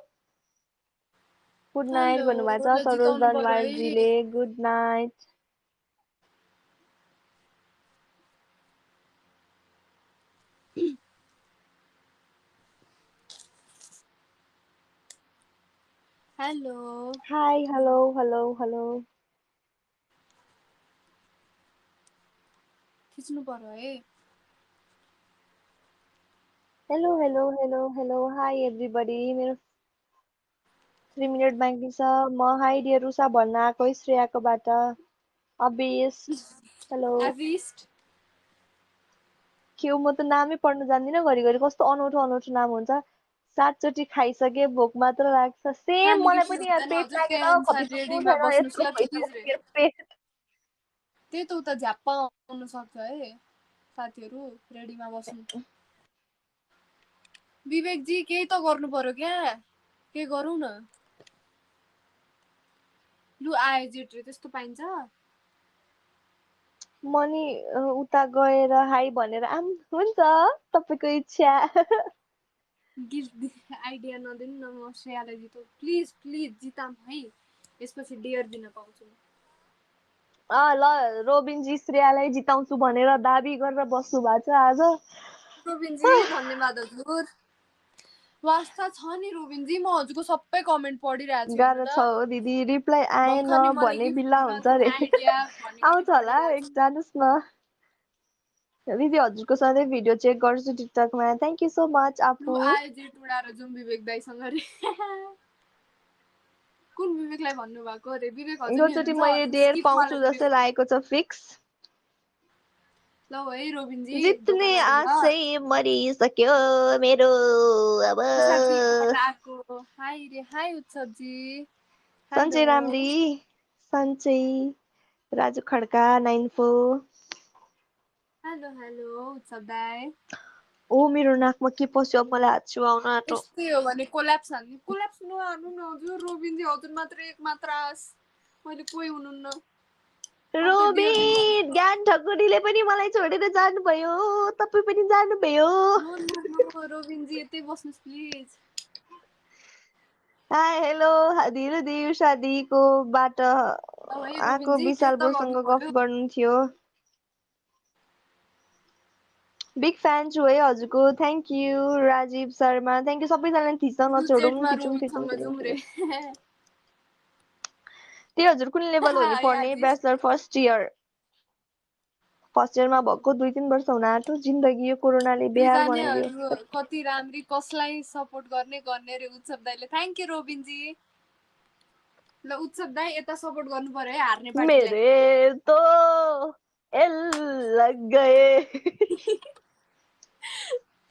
गुड नाइट भन्नुभएको छ सरोज दरबारजीले। Good night. Hello hi hello खिच्नु पर्यो है। Hello hi everybody. मेरो 3 मिनट बाँकी छ। म हाई डियर उषा भन्न आएको श्रेयाकोबाट। हेलो के म त नामै पढ्न जान्दिनँ। घरिघरि कस्तो अनौठो नाम हुन्छ। 7 चोटि खाइसके, भोक मात्र लाग्छ। सेम मलाई पनि यहाँ पेट लागेर खपिसक्नु छैन, यस्तो भइसक्यो मेरो पेट। त्यही त उता झ्याप्पा आउनु सक्छ है साथीहरू, रेडीमा बस्नु। विवेकजी केही त गर्नु पर्यो क्या, के गरौँ न। लु आएजेट रे, त्यस्तो पाइन्छ? म नि उता गएर हाई भनेर हुन्छ तपाईँको इच्छा। गिफ्ट आइडिया नदिनु न, म श्रेयालाई जितौँ प्लिज जिताम है। यसपछि डेयर दिन पाउँछु। ल रोबिनजी श्रेयालाई जिताउँछु भनेर दाबी गरेर बस्नु भएको छ आज। रोबिनजी धन्यवाद हजुर। वास्ता छ नि रोबिनजी, म हजुरको सबै कमेन्ट पढिरहेको छु। गाह्रो छ हो दिदी, रिप्लाई आएन भने बिल्ला हुन्छ रे। आउँछ होला जानुहोस् न दिदी। हजुरको सधैँ भिडियो चेक गर्छु टिकटकमा। थ्याङ्क यू सो मच आफू। आएजेट उडाएर जाउँ विवेक दाइसँग रे। कुन विवेकलाई भन्नु भएको रे? विवेक हजुर नि योचोटि मैले डेयर पाउँछु जस्तो लागेको छ फिक्स। ल है रोबिनजी, जित्ने आशै मरिसक्यो मेरो अब। हाई रे हाई उत्सवजी। सन्चै राम्री, सन्चै राजु खड्का 94। हेलो उत्सव दाइ। ओ मेरो नाकमा के पस्यो, मलाई हात छुवाउन आँटो। यस्तै हो भने कोल्याप्स हान्नु। कोल्याप्स नहान्नु न हजुर। रोबिनजी हजुर मात्र एक मात्र आस, मैले कोही हुनुहुन्न। रोबिन ज्ञान ठकुरीले पनि मलाई छोडेर जानुभयो, तपाईँ पनि जानुभयो। नो रोबिनजी यतै बस्नुहोस् प्लिज। हाई हेलो दिलु दिउ शादीको बाट आएको विशाल बोसँग गफ गर्नु थियो। बिग फ्यान छु है हजुरको। Thank you Rajiv Sharma. Thank you सबैजनाले थिच्न नछोडौँ। त्यही हजुर कुन लेभल हो नि पढ्ने? ब्याचलर फर्स्ट इयरमा भएको 2-3 वर्ष हुन आँट्यो। जिन्दगी यो कोरोनाले बेहाल बनाइदियो। कति राम्री, कसलाई सपोर्ट गर्ने रे उत्सव दाइले। थ्याङ्क यू रोबिनजी। ल उत्सव दाइ यता सपोर्ट गर्नु पर्यो है हार्ने पार्टीलाई। मेरे तो एल लग गए।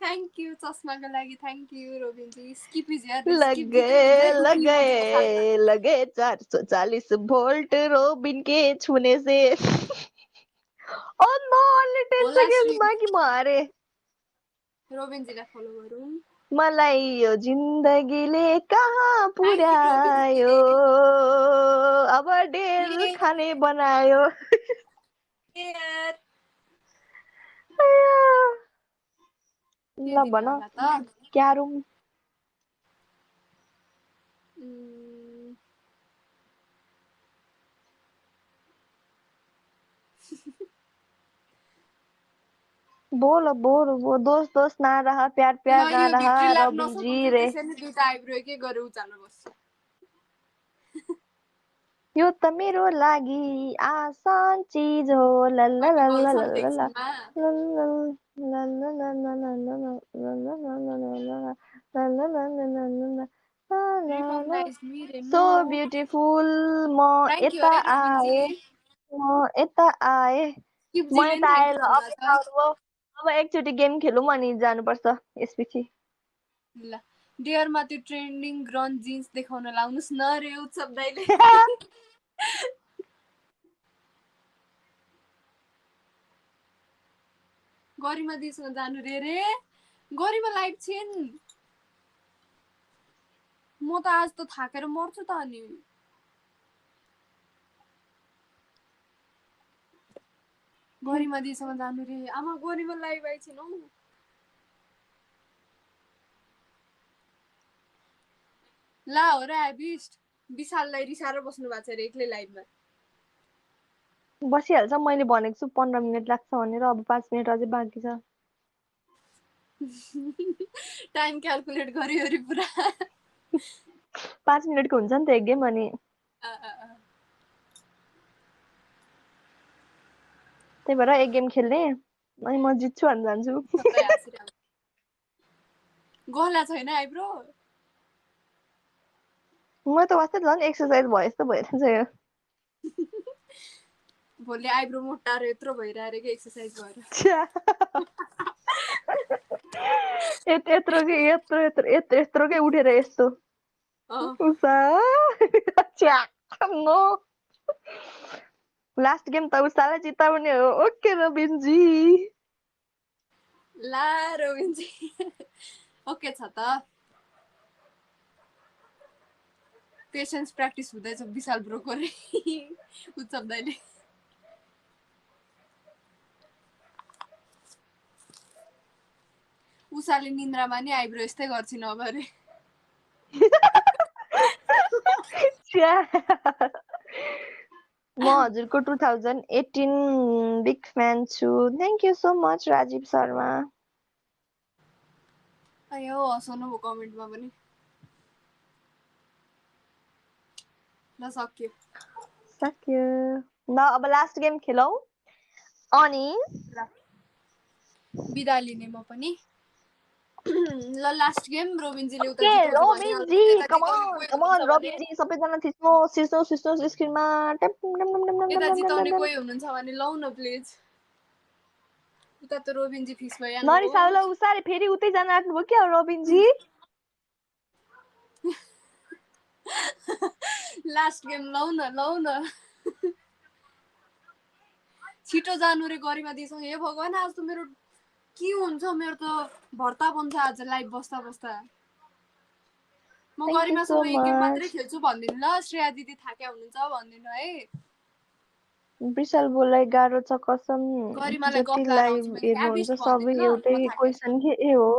थ्याङ्क यू चस्माको लागि। थ्याङ्क यू रोबिनजी। Skip is here. लगे 440 भोल्ट रोबिन के छुने से। Oh no, only 10 होला seconds श्री बाँकी म हारे। रोबिनजीलाई फलो गरौँ। मलाई यो जिन्दगीले कहाँ पुर्यायो, अब ढेर खाने बनायो। ल भन क्यारम। बोल बोल वो दोस्त दोस्त ना रहा प्यार प्यार ना रहा रबिन जी रे। दुईटा आइब्रो के गरेर उचाल्नु पर्छ। यो त मेरो लागि आसान चीज हो ल ल ल ल ल ल सो ब्युटिफुल। म यता आए म यता आए ल अब एकचोटि गेम खेलौँ अनि जानुपर्छ यसपछि। ल डियरमा त्यो ट्रेन्डिङ ग्रन्ज जिन्स देखाउन लाउनुस् न रे उत्सव दाइले। गरिमा दिसँग जानु रे गरिमा लाइभ छिन्। म त आज त थाकेर मर्छु त अनि। गरिमा दिसँग जानु रे आमा गरिमा लाइभ आइछिन् हौ। ला हो र एबिस्ट विशाललाई रिसाएर बस्नु भएको छ रे एक्लै लाइभमा। बसिहाल्छ मैले भनेको छु 15 मिनेट लाग्छ भनेर अब 5 मिनेट अझै बाँकी छ। टाइम क्याल्कुलेट गरियो पुरा। 5 मिनेटको हुन्छ नि त एक गेम अनि त्यही भएर एक गेम खेल्ने अनि म जित्छु भन्न जान्छु। गहला छैन आइब्रो। म त वास्तै झन् एक्सर्साइज भयो जस्तो भइरहेछ यो। भोलि आइब्रो मोटाएर यत्रो भइरहेको कि एक्सर्साइज भएर। यत्रोकै उठेर यस्तो लास्ट गेम त उसालाई जिताउने हो। ओके रबिनजी। ला रबिनजी ओके छ त। पेसेन्स प्र्याक्टिस हुँदैछ विशाल ब्रोको रे उत्सव दाइले। उषाले निन्द्रामा नि आइब्रो यस्तै गर्छिन् अब रे। म हजुरको 2018 बिग फ्यान छु। Thank you so much Rajiv Sharma. अयो हँसाउनु भयो कमेन्टमा पनि। ल सक्यो ल अब लास्ट गेम खेलौँ अनि बिदा लिने म पनि। ल लास्ट गेम रोबिनजीले उता ओके जिताउँछु रोबिनजी भनिहाल्नु। कम अन रोबिनजी सबैजना थिच्नु स्क्रिनमा। यता जिताउने कोही हुनुहुन्छ भने लौ न प्लिज। उता त रोबिनजी फिक्स भइहाल्नु हो। नरिसाउ ल उसाले फेरि उतै जान आँट्नुभयो क्या रोबिनजी। लास्ट गेम लौ न छिटो जानु रे गरिमा दिसँग। हे भगवान आज त मेरो के हुन्छ मेरो त भर्ता बन्छ आज लाइभ बस्दा बस्दा। म गरिमासँग एक गेम मात्रै खेल्छु भनिदिनु ल। श्रेया दिदी थाक्या हुनुहुन्छ भनिदिनु है। विशाल बोलाई गाह्रो छ कसम। गरिमालाई गफ जति लाएर लाइभ आउँछु मैले हेर्नुहुन्छ एबिस्ट सबै भनिदिनु ल एउटै म थाकेँ। क्वेसन के हो।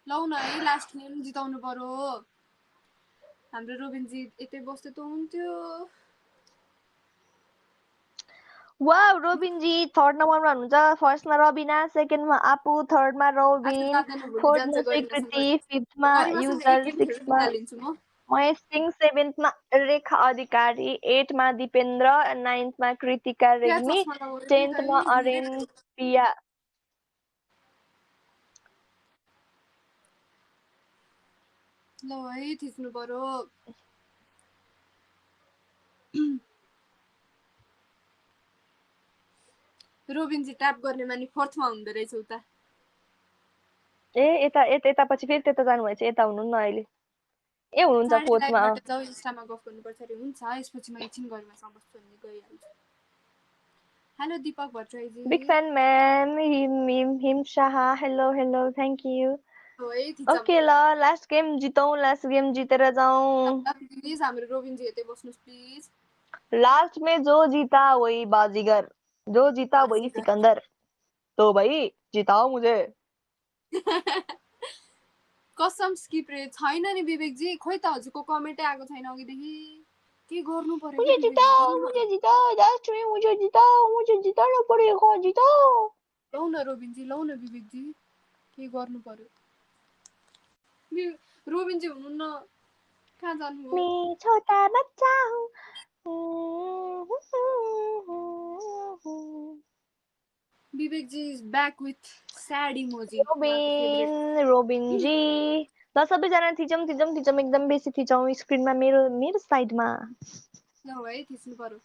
लौ न है लास्ट गेम जिताउनु पर्यो। हाम्रो रोबिनजी यतै बस्दै त हुन्थ्यो। वाउ रोबिनजी थर्ड नम्बरमा हुनुहुन्छ। फर्स्टमा रबिना, सेकेन्डमा आपु, थर्डमा रोबिन, फोर्थमा स्वीकृति, फिफ्थमा युजर, सिक्समा महेश सिंह, सेभेन्थमा रेखा अधिकारी, 8मा दिपेन्द्र, 9थमा कृतिका रेग्मी, 10थमा अरेन पिया। ल है थिच्नु पर्यो। रोबिनजी ट्याप गर्ने मानि फोर्थमा हुँदो रहेछ उता। यता पछि फेरि त्यता जानुभएछ। यता हुनुहुन्न अहिले। ए हुनुहुन्छ फोर्थमा। जाऊ इन्स्टामा गफ गर्नुपर्छ रे। हुन्छ यसपछि म एकछिन गरिमासँग बस्छु अनि गइहाल्छु। हेलो दीपक भट्टराईजी। Big fan, man. Him Shaha. Hello. Thank you. है थिचम Okay, ल last game जितौँ, last game जितेर जाऊँ. प्लिज हाम्रो रोबिनजी यतै बस्नुहोस् प्लिज। लास्ट में जो जीता वही बाजीगर, जो जीता वही सिकंदर. तो भाई जिताओ मुझे. कसम स्किप रे छैन नि विवेकजी, खोइ त हजुरको कमेन्टै आएको छैन अघिदेखि। के गर्नु पर्यो के मुझे जिताओ लास्ट में मुझे जिताना पड़ेगा जिताओ. लौ न रोबिनजी, लौ न विवेकजी, के गर्नु पर्यो। रोबिनजी हुनुहुन्न, कहाँ जानुभयो? मैं छोटा बच्चा हूँ. विवेकजी is back with sad emoji, उहाँको फेभरेट। रोबिन जी ल सबैजना थिचौँ एकदम बेसी थिचौँ स्क्रिनमा मेरो साइडमा. ल है थिच्नु पर्यो।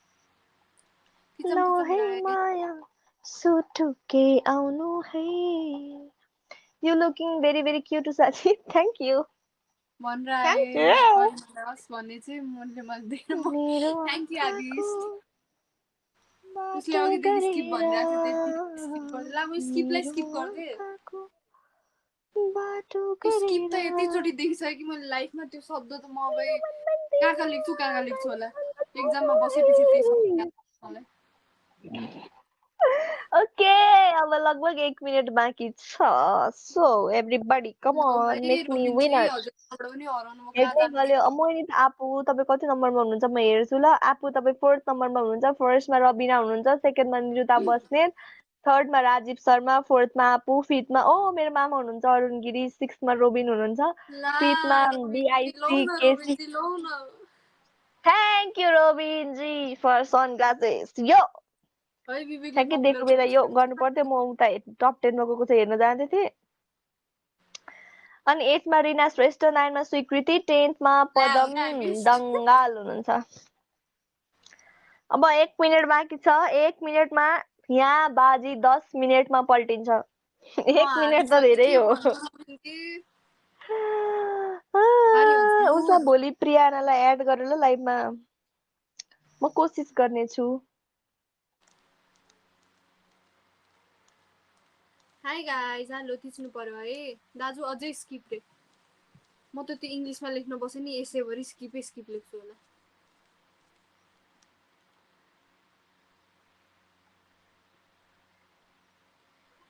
ल है माया सुटुके आउनु है. You looking very very cute साथी. Thank you. भनिरहे you. भन्ने चाहिँ मनले मान्दैन। थ्याङ्क यू आदिश। उसले बाटो अघिदेखि स्किप गरेर भनिरहेको थियो, त्यति स्किप गर्दै ला, म स्किपलाई स्किप गर्दै। बाटो स्किप त गरेर यतिचोटि देखिसकेँ कि मैले लाइफमा त्यो शब्द त म अब कहाँ लेख्छु होला। एक्जाममा बसेपछि त्यही शब्द मलाई। ओके अब लगभग 1 मिनट बाँकी छ. So everybody come on make me winner. हेर्दै गल्यो मोहिनी आपु तपाईँ कति नम्बरमा हुनुहुन्छ म हेर्छु ल. आपु तपाईँ 4th नम्बरमा हुनुहुन्छ. फर्स्टमा रबिना हुनुहुन्छ. सेकेन्डमा निरुता बस्नेत. थर्डमा राजीव शर्मा. फोर्थमा आपु. फिफ्थमा मेरो मामा हुनुहुन्छ अरुण गिरी. 6थमा रोबिन हुनुहुन्छ. फिफ्थमा बिआइसी KC. Thank you Robin ji for sunglasses. यो ठ्याक्कै दिएको बेला यो गर्नु पर्थ्यो. म उता टप 10मा गएको छ हेर्न जाँदै थिएँ. अनि 8मा रिना श्रेष्ठ. 9मा स्वीकृति. 10थमा पदम दङ्गाल हुनुहुन्छ. अब 1 मिनट बाँकी छ. 1 मिनटमा यहाँ बाजी 10 मिनटमा पल्टिन्छ. 1 मिनट त धेरै हो. उसा भोलि प्रियानालाई एड गरेर ल लाइभमा. म कोसिस गर्नेछु. हाई गाइज, हेलो थिच्नु पर्यो है दाजु, अझै स्किप रे। म त त्यो इङ्ग्लिसमा लेख्न बसेँ नि, यसैभरि स्किप लेख्छु होला।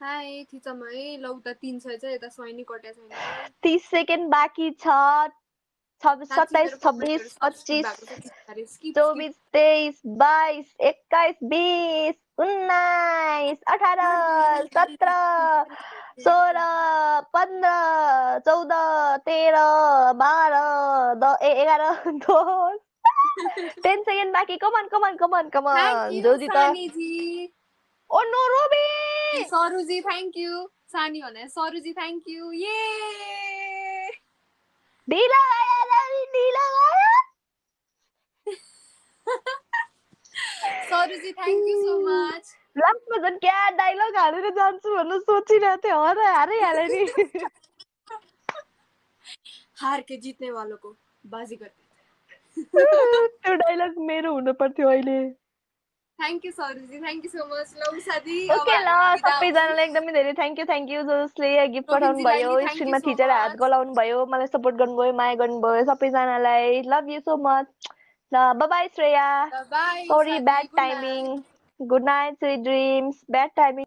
हाई थिचम है। ल उता 300 छ, यता 100 नि कट्या छैन। 30 सेकेन्ड बाँकी छ. 27, 26, 25, 24, 23, 22, 21, 20, 19, 18, 17, 16, 15, 14, 13, 12, 11, 12, 10 सेकेन्ड बाँकी. कमान जो जिता. Oh no Robin. सरुजी थ्याङ्क यू. सानी भने सरुजी थ्याङ्क यू. ये ढिला गयो. सरुजी थ्याङ्क यू सो मच. लास्टमा झन् क्या डायलग हालेर जान्छु भन्नु सोचिरहेको थिएँ. हारिहालेँ नि. हार के जित्ने वालोको बाजीगर. त्यो डायलग मेरो हुनु पर्थ्यो अहिले. Thank you सरुजी, thank you so much. ल साथी ओके ल सबैजनालाई एकदमै धेरै थ्याङ्क यू जसले गिफ्ट पठाउनु भयो, स्क्रिनमा थिचेर हात गलाउनु भयो, मलाई सपोर्ट गर्नुभयो, माया गर्नुभयो, सबैजनालाई लभ यू सो मच. ल by Shreya. Sorry bad timing. Good night, sweet dreams. Bad timing.